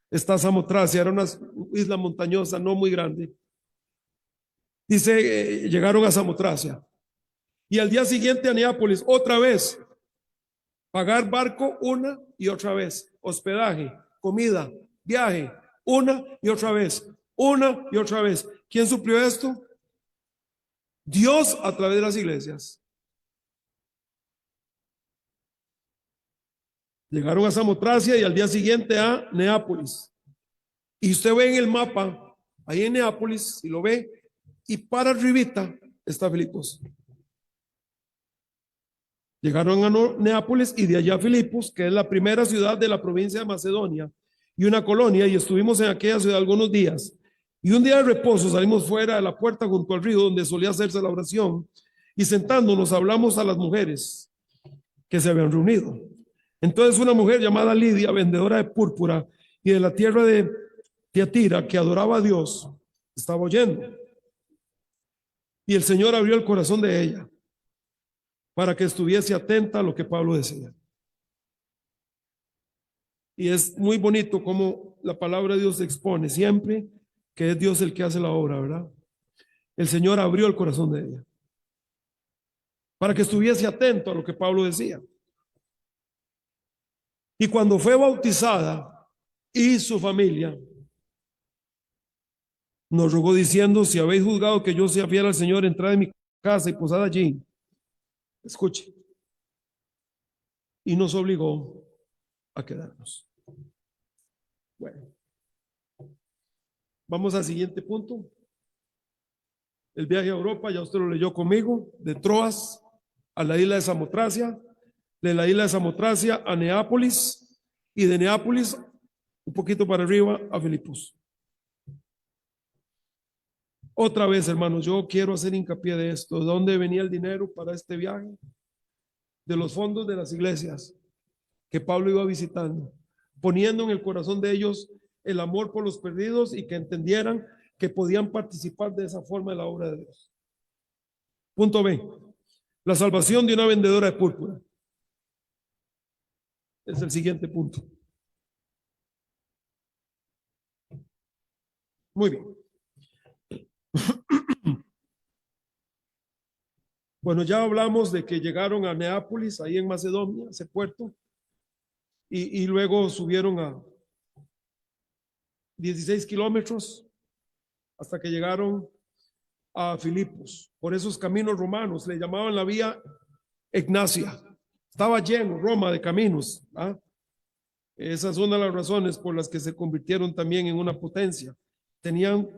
A: Está Samotracia, era una isla montañosa, no muy grande. Dice, llegaron a Samotracia. Y al día siguiente a Neápolis, otra vez, pagar barco una y otra vez, hospedaje, comida, viaje, una y otra vez, una y otra vez. ¿Quién suplió esto? Dios a través de las iglesias. Llegaron a Samotracia y al día siguiente a Neápolis. Y usted ve en el mapa, ahí en Neápolis, si lo ve, y para arribita está Filipos. Llegaron a Neápolis y de allá a Filipos, que es la primera ciudad de la provincia de Macedonia y una colonia, y estuvimos en aquella ciudad algunos días. Y un día de reposo salimos fuera de la puerta junto al río donde solía hacerse la oración, y sentándonos hablamos a las mujeres que se habían reunido. Entonces una mujer llamada Lidia, vendedora de púrpura y de la tierra de Tiatira, que adoraba a Dios, estaba oyendo. Y el Señor abrió el corazón de ella para que estuviese atenta a lo que Pablo decía. Y es muy bonito como la palabra de Dios se expone siempre, que es Dios el que hace la obra, ¿verdad? El Señor abrió el corazón de ella para que estuviese atento a lo que Pablo decía. Y cuando fue bautizada y su familia, nos rogó diciendo: si habéis juzgado que yo sea fiel al Señor, entrad en mi casa y posad allí. Escuche. Y nos obligó a quedarnos. Bueno, vamos al siguiente punto. El viaje a Europa, ya usted lo leyó conmigo, de Troas a la isla de Samotracia, de la isla de Samotracia a Neápolis, y de Neápolis un poquito para arriba a Filipos. Otra vez, hermanos, yo quiero hacer hincapié de esto. ¿De dónde venía el dinero para este viaje? De los fondos de las iglesias que Pablo iba visitando, poniendo en el corazón de ellos el amor por los perdidos y que entendieran que podían participar de esa forma de la obra de Dios. Punto B. La salvación de una vendedora de púrpura. Es el siguiente punto. Muy bien. Bueno, ya hablamos de que llegaron a Neápolis, ahí en Macedonia, ese puerto, y luego subieron a 16 kilómetros hasta que llegaron a Filipos. Por esos caminos romanos, le llamaban la vía Egnacia. Estaba lleno Roma de caminos. ¿Ah? Esas son las razones por las que se convirtieron también en una potencia. Tenían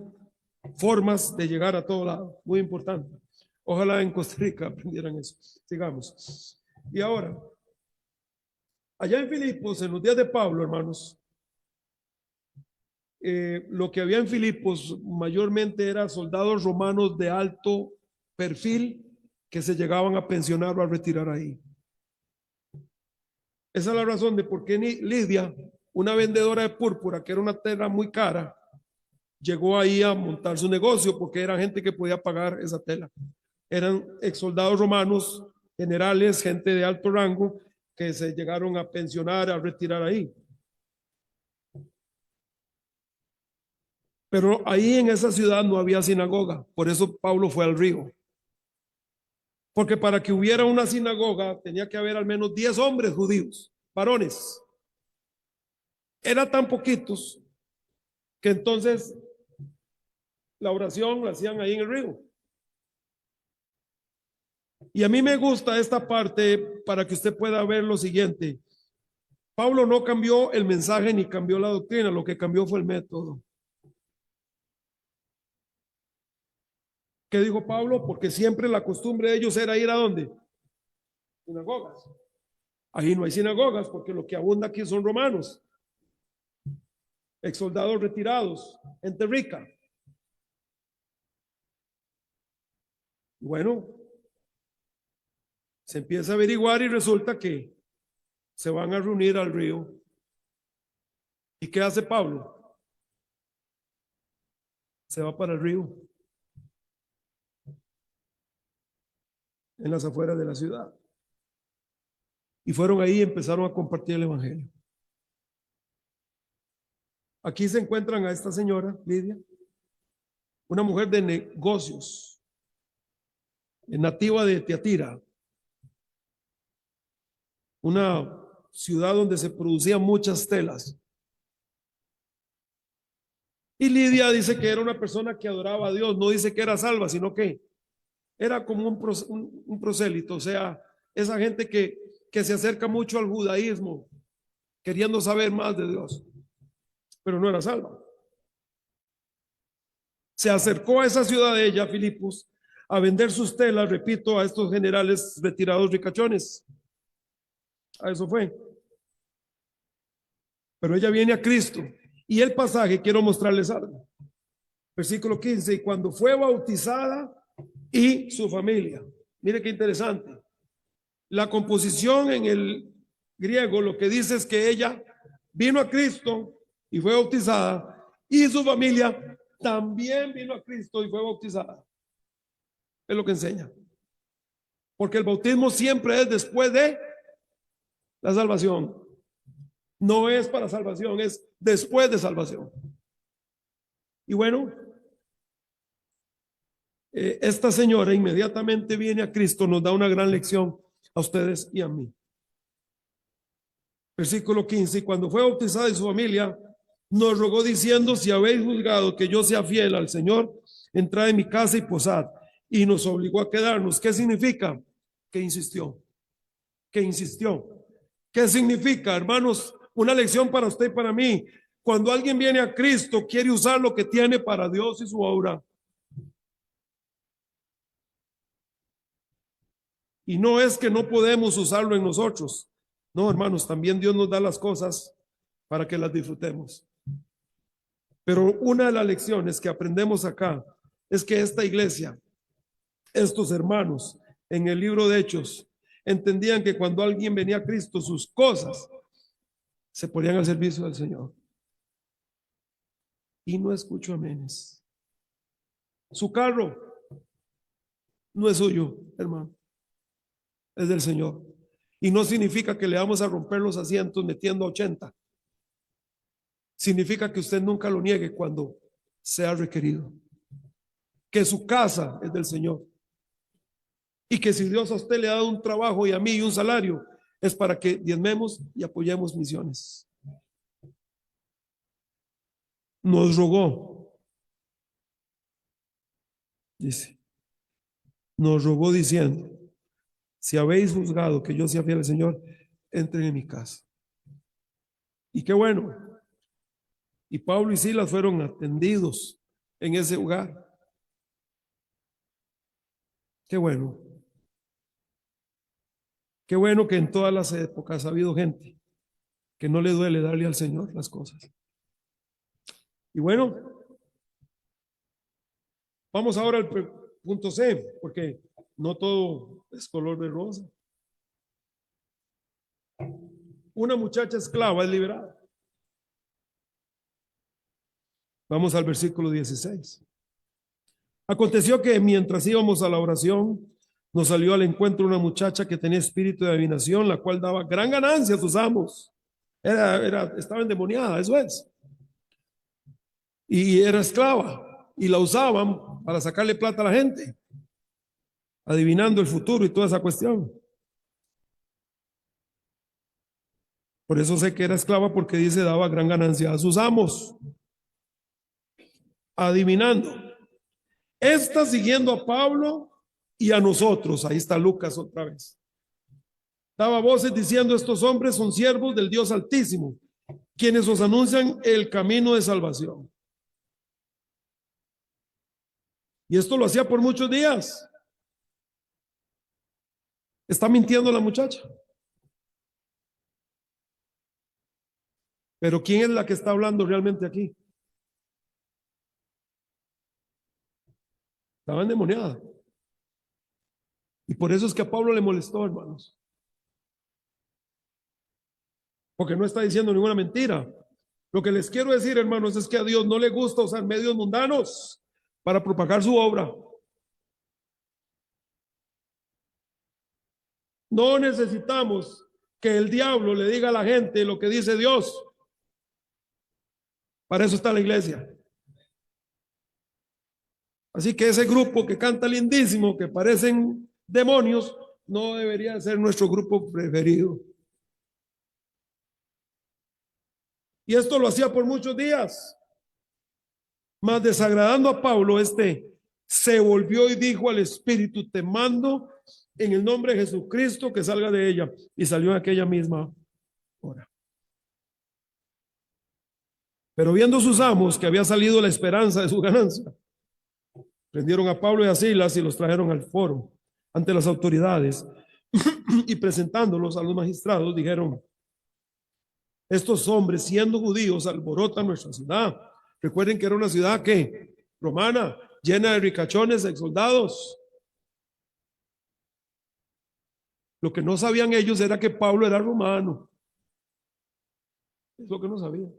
A: formas de llegar a todo lado, muy importante. Ojalá en Costa Rica aprendieran eso. Sigamos. Y ahora, allá en Filipos, en los días de Pablo, hermanos, lo que había en Filipos mayormente eran soldados romanos de alto perfil que se llegaban a pensionar o a retirar ahí. Esa es la razón de por qué Lidia, una vendedora de púrpura, que era una tela muy cara, llegó ahí a montar su negocio, porque era gente que podía pagar esa tela. Eran ex soldados romanos, generales, gente de alto rango, que se llegaron a pensionar, a retirar ahí. Pero ahí en esa ciudad no había sinagoga, por eso Pablo fue al río. Porque para que hubiera una sinagoga tenía que haber al menos 10 hombres judíos, varones. Eran tan poquitos que entonces la oración la hacían ahí en el río. Y a mí me gusta esta parte para que usted pueda ver lo siguiente. Pablo no cambió el mensaje ni cambió la doctrina, lo que cambió fue el método. ¿Qué dijo Pablo? Porque siempre la costumbre de ellos era ir a ¿dónde? Sinagogas. Ahí no hay sinagogas porque lo que abunda aquí son romanos, ex soldados retirados, gente rica. Bueno, se empieza a averiguar y resulta que se van a reunir al río. ¿Y qué hace Pablo? Se va para el río. en las afueras de la ciudad. Y fueron ahí y empezaron a compartir el evangelio. Aquí se encuentran a esta señora, Lidia, una mujer de negocios, nativa de Tiatira, una ciudad donde se producían muchas telas. Y Lidia dice que era una persona que adoraba a Dios, no dice que era salva, sino que era como un prosélito, o sea, esa gente que se acerca mucho al judaísmo, queriendo saber más de Dios, pero no era salva. Se acercó a esa ciudad de ella, Filipos, a vender sus telas, repito, a estos generales retirados ricachones. A eso fue. Pero ella viene a Cristo. Y el pasaje, quiero mostrarles algo. Versículo 15, y cuando fue bautizada y su familia. Mire qué interesante. La composición en el griego lo que dice es que ella vino a Cristo y fue bautizada, y su familia también vino a Cristo y fue bautizada. Es lo que enseña. Porque el bautismo siempre es después de la salvación. No es para salvación, es después de salvación. Y bueno, esta señora inmediatamente viene a Cristo, nos da una gran lección a ustedes y a mí. Versículo 15, y cuando fue bautizada y su familia, nos rogó diciendo, si habéis juzgado que yo sea fiel al Señor, entrad en mi casa y posad. Y nos obligó a quedarnos. ¿Qué significa? Que insistió. Que insistió. ¿Qué significa, hermanos? Una lección para usted y para mí. Cuando alguien viene a Cristo, quiere usar lo que tiene para Dios y su obra. Y no es que no podemos usarlo en nosotros. No, hermanos, también Dios nos da las cosas para que las disfrutemos. Pero una de las lecciones que aprendemos acá es que esta iglesia, estos hermanos, en el libro de Hechos, entendían que cuando alguien venía a Cristo, sus cosas se ponían al servicio del Señor. Y no escucho amenes. Su carro no es suyo, hermano, es del Señor. Y no significa que le vamos a romper los asientos metiendo 80. Significa que usted nunca lo niegue cuando sea requerido. Que su casa es del Señor. Y que si Dios a usted le ha dado un trabajo y a mí un salario, es para que diezmemos y apoyemos misiones. Nos rogó, dice, nos rogó diciendo, si habéis juzgado que yo sea fiel al Señor, entren en mi casa. Y qué bueno. Y Pablo y Silas fueron atendidos en ese lugar. Qué bueno. Qué bueno que en todas las épocas ha habido gente que no le duele darle al Señor las cosas. Y bueno, vamos ahora al punto C, porque no todo es color de rosa. Una muchacha esclava es liberada. Vamos al versículo 16. Aconteció que mientras íbamos a la oración, nos salió al encuentro una muchacha que tenía espíritu de adivinación, la cual daba gran ganancia a sus amos. Estaba endemoniada, eso es. Y era esclava, y la usaban para sacarle plata a la gente, adivinando el futuro y toda esa cuestión. Por eso sé que era esclava, porque dice daba gran ganancia a sus amos, adivinando. Esta siguiendo a Pablo y a nosotros. Ahí está Lucas otra vez. Daba voces diciendo, estos hombres son siervos del Dios Altísimo, quienes os anuncian el camino de salvación. Y esto lo hacía por muchos días. Está mintiendo la muchacha. Pero ¿quién es la que está hablando realmente aquí? Estaba endemoniada. Y por eso es que a Pablo le molestó, hermanos. Porque no está diciendo ninguna mentira. Lo que les quiero decir, hermanos, es que a Dios no le gusta usar medios mundanos para propagar su obra. No necesitamos que el diablo le diga a la gente lo que dice Dios. Para eso está la iglesia. Así que ese grupo que canta lindísimo, que parecen demonios, no debería ser nuestro grupo preferido. Y esto lo hacía por muchos días. Mas desagradando a Pablo, se volvió y dijo al Espíritu: te mando en el nombre de Jesucristo que salga de ella. Y salió en aquella misma hora. Pero viendo sus amos que había salido la esperanza de su ganancia, prendieron a Pablo y a Silas y los trajeron al foro ante las autoridades y presentándolos a los magistrados dijeron: estos hombres, siendo judíos, alborotan nuestra ciudad. Recuerden que era una ciudad que romana, llena de ricachones, ex soldados. Lo que no sabían ellos era que Pablo era romano. Es lo que no sabían.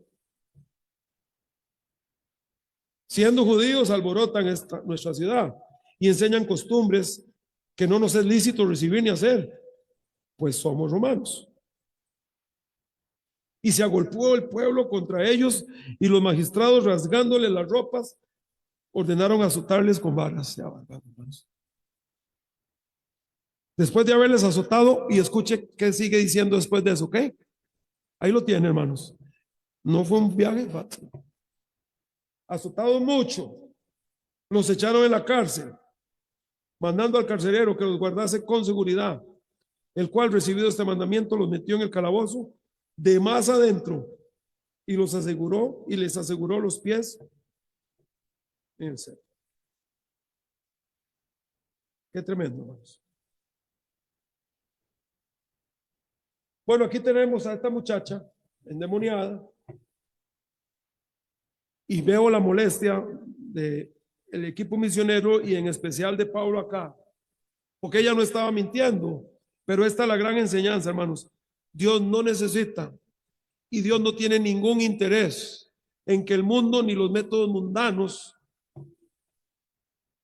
A: Siendo judíos, alborotan nuestra ciudad y enseñan costumbres que no nos es lícito recibir ni hacer, pues somos romanos. Y se agolpó el pueblo contra ellos, y los magistrados, rasgándole las ropas, ordenaron azotarles con varas. Después de haberles azotado, y escuche qué sigue diciendo después de eso, ¿ok? Ahí lo tiene, hermanos. No fue un viaje fácil. Azotado mucho, los echaron en la cárcel, mandando al carcelero que los guardase con seguridad, el cual, recibido este mandamiento, los metió en el calabozo de más adentro y los aseguró y les aseguró los pies en el cepo. Qué tremendo, hermanos. Bueno, aquí tenemos a esta muchacha endemoniada y veo la molestia del equipo misionero y en especial de Pablo acá, porque ella no estaba mintiendo, pero esta es la gran enseñanza, hermanos. Dios no necesita y Dios no tiene ningún interés en que el mundo ni los métodos mundanos,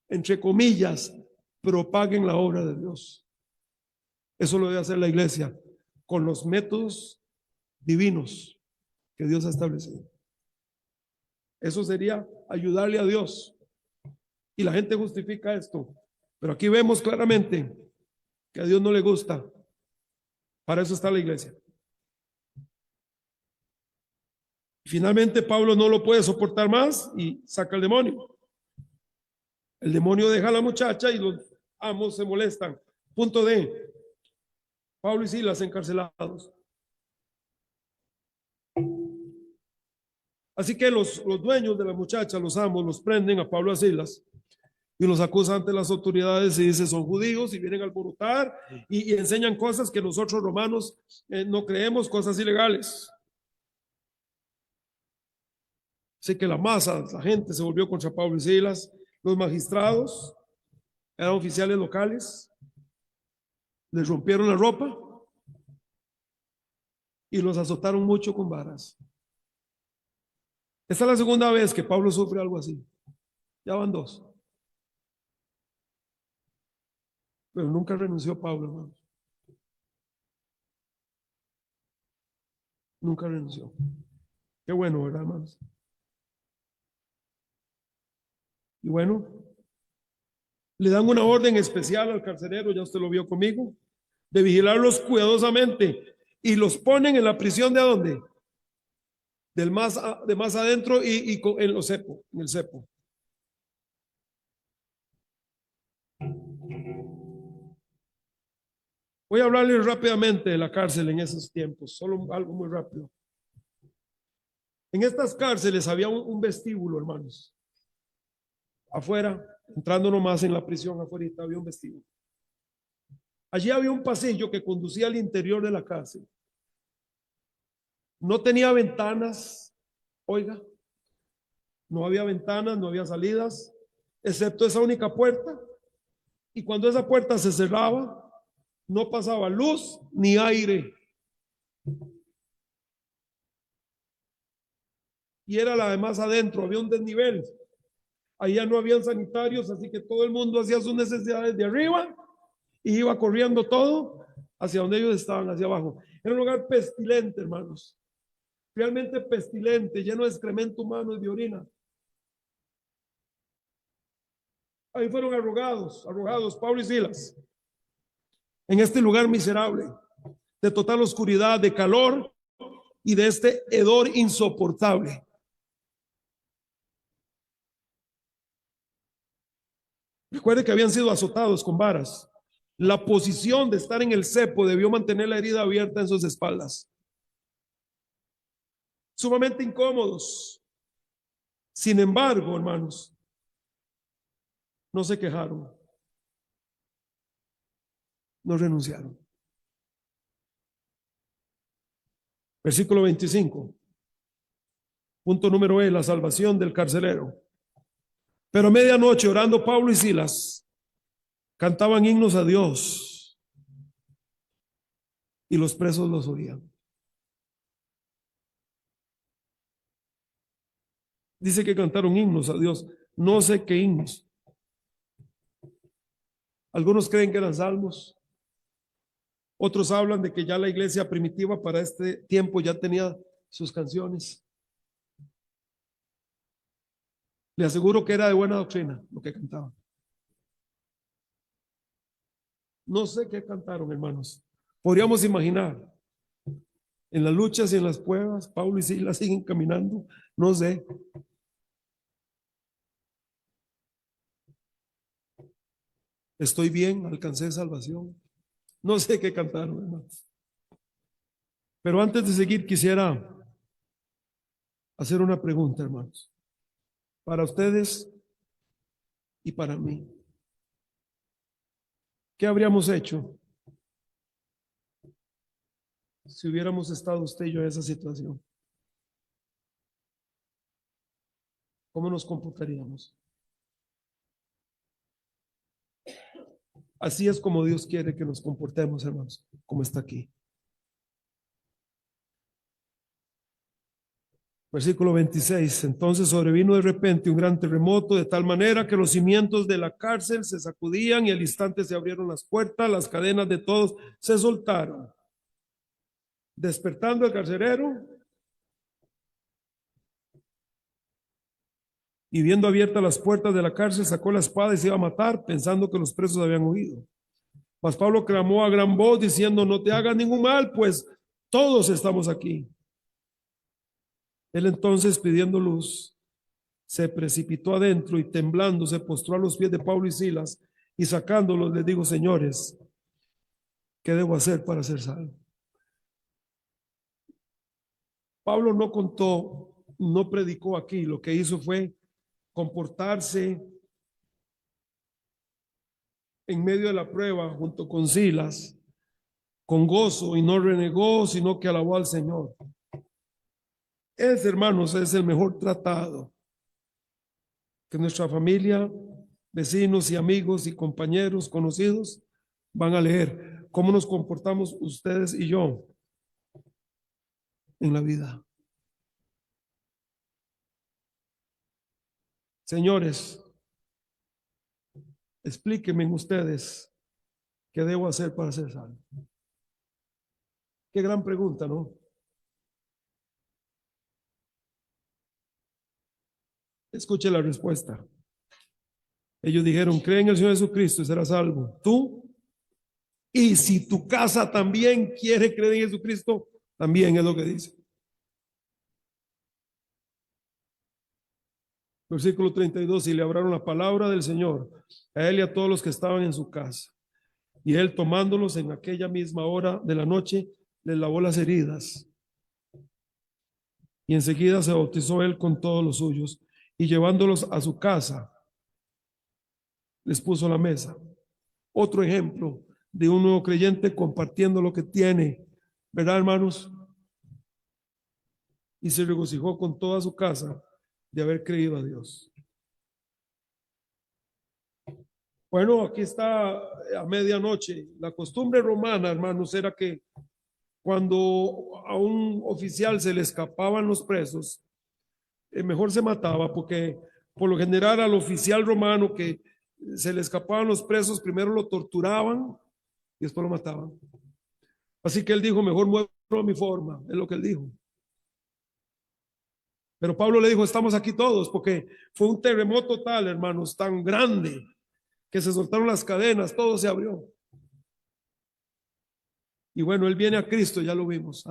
A: entre comillas, propaguen la obra de Dios. Eso lo debe hacer la iglesia con los métodos divinos que Dios ha establecido. Eso sería ayudarle a Dios. Y la gente justifica esto. Pero aquí vemos claramente que a Dios no le gusta. Para eso está la iglesia. Finalmente Pablo no lo puede soportar más y saca al demonio. El demonio deja a la muchacha y los amos se molestan. Punto D. Pablo y Silas encarcelados. Así que los dueños de la muchacha, los amos, los prenden a Pablo y a Silas y los acusan ante las autoridades y dicen: son judíos y vienen a alborotar y enseñan cosas que nosotros romanos no creemos, cosas ilegales. Así que la masa, la gente se volvió contra Pablo y Silas. Los magistrados eran oficiales locales, les rompieron la ropa y los azotaron mucho con varas. Esta es la segunda vez que Pablo sufre algo así. Ya van dos. Pero nunca renunció Pablo, hermanos. Nunca renunció. Qué bueno, ¿verdad, hermanos? Y bueno, le dan una orden especial al carcelero, ya usted lo vio conmigo, de vigilarlos cuidadosamente y los ponen en la prisión de ¿dónde? De más adentro y en los cepo, en el cepo. Voy a hablarles rápidamente de la cárcel en esos tiempos, solo algo muy rápido. En estas cárceles había un vestíbulo, hermanos. Afuera, entrando nomás en la prisión, afuera había un vestíbulo. Allí había un pasillo que conducía al interior de la cárcel. No tenía ventanas, oiga, no había ventanas, no había salidas, excepto esa única puerta. Y cuando esa puerta se cerraba, no pasaba luz ni aire. Y era la de más adentro, había un desnivel. Allá no habían sanitarios, así que todo el mundo hacía sus necesidades de arriba y iba corriendo todo hacia donde ellos estaban, hacia abajo. Era un lugar pestilente, hermanos, realmente pestilente, lleno de excremento humano y de orina. Ahí fueron arrojados Pablo y Silas, en este lugar miserable, de total oscuridad, de calor y de este hedor insoportable. Recuerde que habían sido azotados con varas. La posición de estar en el cepo debió mantener la herida abierta en sus espaldas. Sumamente incómodos. Sin embargo, hermanos, no se quejaron, no renunciaron. Versículo 25. Punto número E, la salvación del carcelero. Pero a medianoche, orando Pablo y Silas, cantaban himnos a Dios y los presos los oían. Dice que cantaron himnos a Dios. No sé qué himnos. Algunos creen que eran salmos. Otros hablan de que ya la iglesia primitiva para este tiempo ya tenía sus canciones. Le aseguro que era de buena doctrina lo que cantaban. No sé qué cantaron, hermanos. Podríamos imaginar. En las luchas y en las pruebas, Pablo y Silas siguen caminando. No sé. Estoy bien, alcancé salvación. No sé qué cantaron, hermanos. Pero antes de seguir, quisiera hacer una pregunta, hermanos. Para ustedes y para mí. ¿Qué habríamos hecho si hubiéramos estado usted y yo en esa situación? ¿Cómo nos comportaríamos? Así es como Dios quiere que nos comportemos, hermanos, como está aquí. Versículo 26. Entonces sobrevino de repente un gran terremoto, de tal manera que los cimientos de la cárcel se sacudían y al instante se abrieron las puertas, las cadenas de todos se soltaron. Despertando el carcelero y viendo abiertas las puertas de la cárcel, sacó la espada y se iba a matar, pensando que los presos habían huido. Mas Pablo clamó a gran voz diciendo: no te hagas ningún mal, pues todos estamos aquí. Él entonces, pidiendo luz, se precipitó adentro y temblando se postró a los pies de Pablo y Silas, y sacándolos les digo: señores, ¿qué debo hacer para ser salvo? Pablo no contó, no predicó aquí, lo que hizo fue comportarse en medio de la prueba junto con Silas con gozo, y no renegó, sino que alabó al Señor. Ese, hermanos, es el mejor tratado que nuestra familia, vecinos y amigos y compañeros conocidos van a leer. ¿Cómo nos comportamos ustedes y yo en la vida? Señores, explíquenme ustedes qué debo hacer para ser salvo. Qué gran pregunta, ¿no? Escuche la respuesta. Ellos dijeron: cree en el Señor Jesucristo y serás salvo. Tú, y si tu casa también quiere creer en Jesucristo, también es lo que dice. Versículo 32, y le hablaron la palabra del Señor a él y a todos los que estaban en su casa. Y él, tomándolos en aquella misma hora de la noche, les lavó las heridas. Y enseguida se bautizó él con todos los suyos, y llevándolos a su casa, les puso la mesa. Otro ejemplo de un nuevo creyente compartiendo lo que tiene, ¿verdad, hermanos? Y se regocijó con toda su casa de haber creído a Dios. Bueno, aquí está a medianoche. La costumbre romana, hermanos, era que cuando a un oficial se le escapaban los presos, mejor se mataba, porque por lo general al oficial romano que se le escapaban los presos, primero lo torturaban y después lo mataban. Así que él dijo, mejor muero a mi forma, es lo que él dijo. Pero Pablo le dijo, estamos aquí todos, porque fue un terremoto tal, hermanos, tan grande, que se soltaron las cadenas, todo se abrió. Y bueno, él viene a Cristo, ya lo vimos.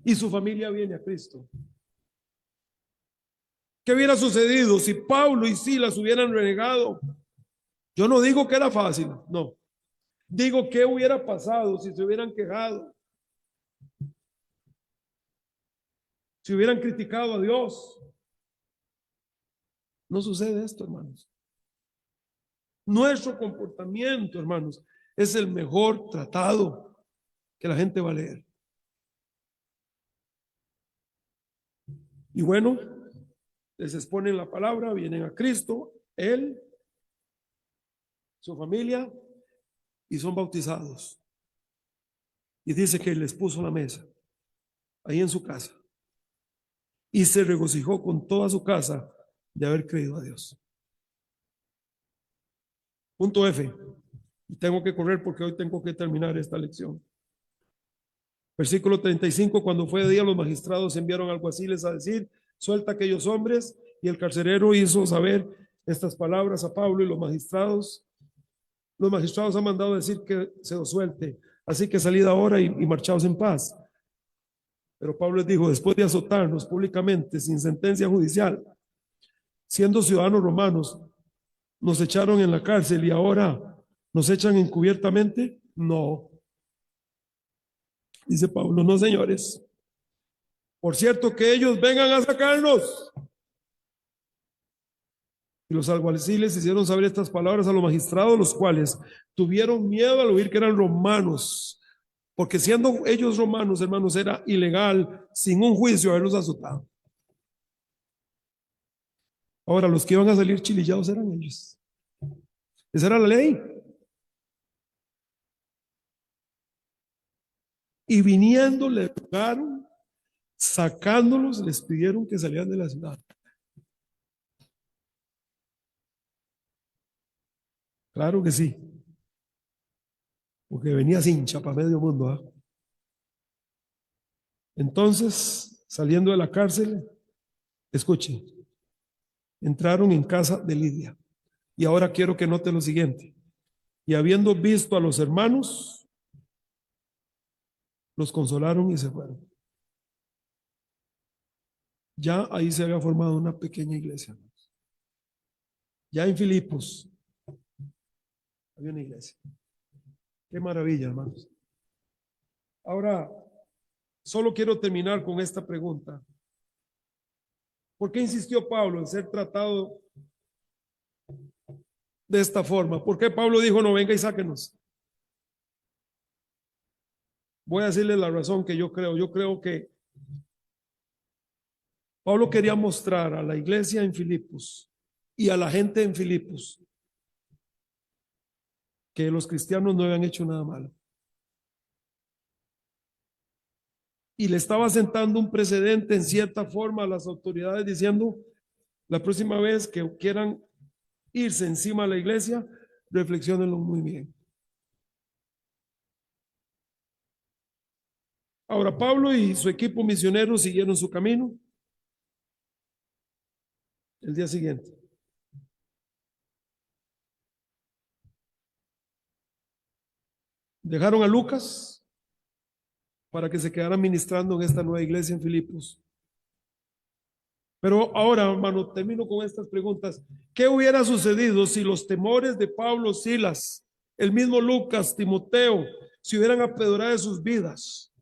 A: Y su familia viene a Cristo. ¿Qué hubiera sucedido si Pablo y Silas hubieran renegado? Yo no digo que era fácil, no. Digo, ¿qué hubiera pasado si se hubieran quejado? Si hubieran criticado a Dios. No sucede esto, hermanos. Nuestro comportamiento, hermanos, es el mejor tratado que la gente va a leer. Y bueno, les exponen la palabra, vienen a Cristo, él, su familia, y son bautizados. Y dice que les puso la mesa ahí en su casa. Y se regocijó con toda su casa de haber creído a Dios. Punto F. Y tengo que correr porque hoy tengo que terminar esta lección. Versículo 35, cuando fue de día, los magistrados enviaron alguaciles a decir, suelta a aquellos hombres, y el carcelero hizo saber estas palabras a Pablo, y los magistrados han mandado decir que se los suelte, así que salid ahora y marchaos en paz. Pero Pablo les dijo, después de azotarnos públicamente sin sentencia judicial, siendo ciudadanos romanos, nos echaron en la cárcel y ahora nos echan encubiertamente. No, dice Pablo, no, señores. Por cierto, que ellos vengan a sacarnos. Y los alguaciles hicieron saber estas palabras a los magistrados, los cuales tuvieron miedo al oír que eran romanos, porque siendo ellos romanos, hermanos, era ilegal sin un juicio haberlos azotado. Ahora, los que iban a salir chilillados eran ellos. Esa era la ley. Y viniendo le rogaron, sacándolos, les pidieron que salieran de la ciudad. Claro que sí. Porque venía cincha para medio mundo. ¿Eh? Entonces, saliendo de la cárcel, escuche, entraron en casa de Lidia. Y ahora quiero que note lo siguiente. Y habiendo visto a los hermanos, los consolaron y se fueron. Ya ahí se había formado una pequeña iglesia. Ya en Filipos había una iglesia. Qué maravilla, hermanos. Ahora, solo quiero terminar con esta pregunta. ¿Por qué insistió Pablo en ser tratado de esta forma? ¿Por qué Pablo dijo, no, venga y sáquenos? Voy a decirles la razón que yo creo. Yo creo que Pablo quería mostrar a la iglesia en Filipos y a la gente en Filipos que los cristianos no habían hecho nada malo. Y le estaba sentando un precedente en cierta forma a las autoridades diciendo, la próxima vez que quieran irse encima de la iglesia, reflexionenlo muy bien. Ahora, Pablo y su equipo misionero siguieron su camino. El día siguiente. Dejaron a Lucas para que se quedara ministrando en esta nueva iglesia en Filipos. Pero ahora, hermano, termino con estas preguntas. ¿Qué hubiera sucedido si los temores de Pablo, Silas, el mismo Lucas, Timoteo, se hubieran apoderado de sus vidas?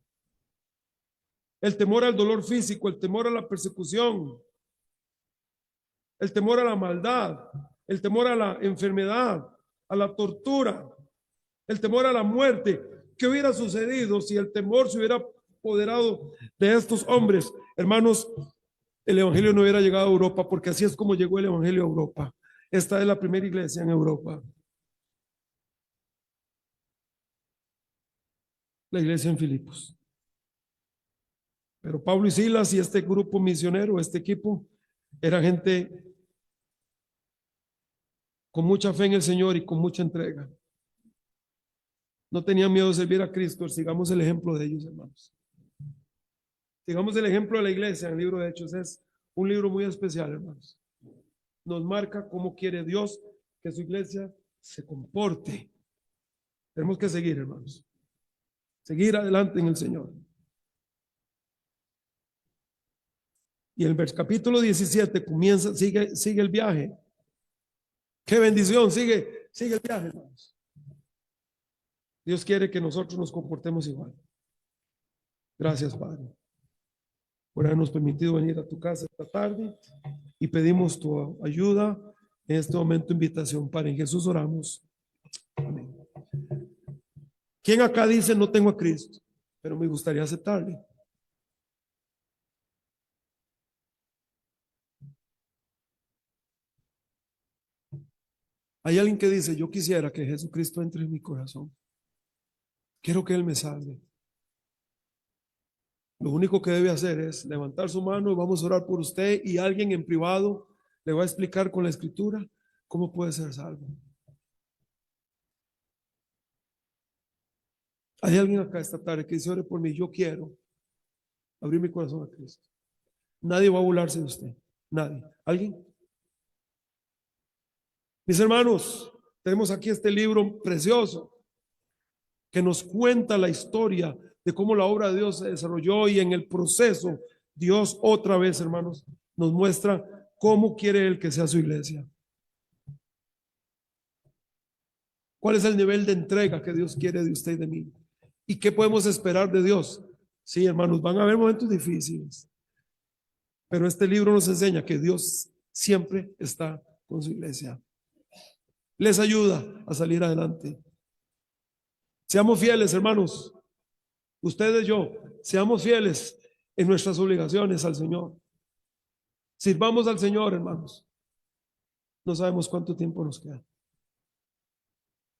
A: El temor al dolor físico, el temor a la persecución, el temor a la maldad, el temor a la enfermedad, a la tortura, el temor a la muerte. ¿Qué hubiera sucedido si el temor se hubiera apoderado de estos hombres? Hermanos, el evangelio no hubiera llegado a Europa, porque así es como llegó el evangelio a Europa. Esta es la primera iglesia en Europa. La iglesia en Filipos. Pero Pablo y Silas y este grupo misionero, este equipo, era gente con mucha fe en el Señor y con mucha entrega. no tenían miedo de servir a Cristo. Sigamos el ejemplo de ellos, hermanos. Sigamos el ejemplo de la iglesia en el libro de Hechos. Es un libro muy especial, hermanos. Nos marca cómo quiere Dios que su iglesia se comporte. Tenemos que seguir, hermanos. Seguir adelante en el Señor. Y en el capítulo 17 comienza, sigue el viaje. Qué bendición, sigue el viaje, hermanos. Dios quiere que nosotros nos comportemos igual. Gracias, Padre, por habernos permitido venir a tu casa esta tarde y pedimos tu ayuda en este momento, invitación. Padre, en Jesús oramos. Amén. ¿Quién acá dice no tengo a Cristo, pero me gustaría aceptarle? Hay alguien que dice, yo quisiera que Jesucristo entre en mi corazón. Quiero que Él me salve. Lo único que debe hacer es levantar su mano y vamos a orar por usted, y alguien en privado le va a explicar con la escritura cómo puede ser salvo. Hay alguien acá esta tarde que dice, ore por mí, yo quiero abrir mi corazón a Cristo. Nadie va a burlarse de usted. Nadie. ¿Alguien? Mis hermanos, tenemos aquí este libro precioso que nos cuenta la historia de cómo la obra de Dios se desarrolló, y en el proceso Dios otra vez, hermanos, nos muestra cómo quiere Él que sea su iglesia. ¿Cuál es el nivel de entrega que Dios quiere de usted y de mí? ¿Y qué podemos esperar de Dios? Sí, hermanos, van a haber momentos difíciles, pero este libro nos enseña que Dios siempre está con su iglesia. Les ayuda a salir adelante. Seamos fieles, hermanos. Ustedes, yo, seamos fieles en nuestras obligaciones al Señor. Sirvamos al Señor, hermanos. No sabemos cuánto tiempo nos queda.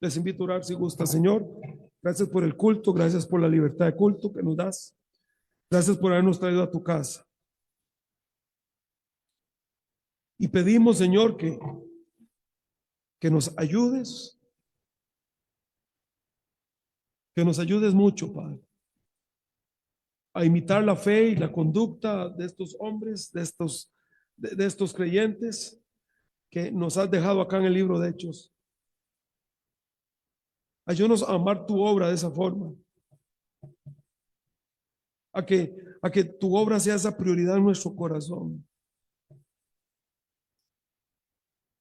A: Les invito a orar si gusta. Señor, gracias por el culto, gracias por la libertad de culto que nos das. Gracias por habernos traído a tu casa. Y pedimos, Señor, que nos ayudes, mucho, Padre, a imitar la fe y la conducta de estos hombres, de estos creyentes que nos has dejado acá en el libro de Hechos. Ayúdanos a amar tu obra de esa forma, a que tu obra sea esa prioridad en nuestro corazón,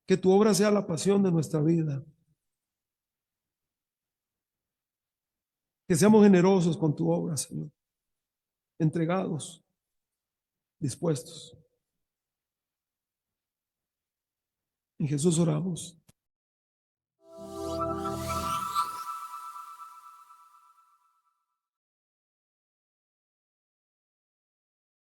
A: que tu obra sea la pasión de nuestra vida, que seamos generosos con tu obra, Señor, entregados, dispuestos. En Jesús oramos.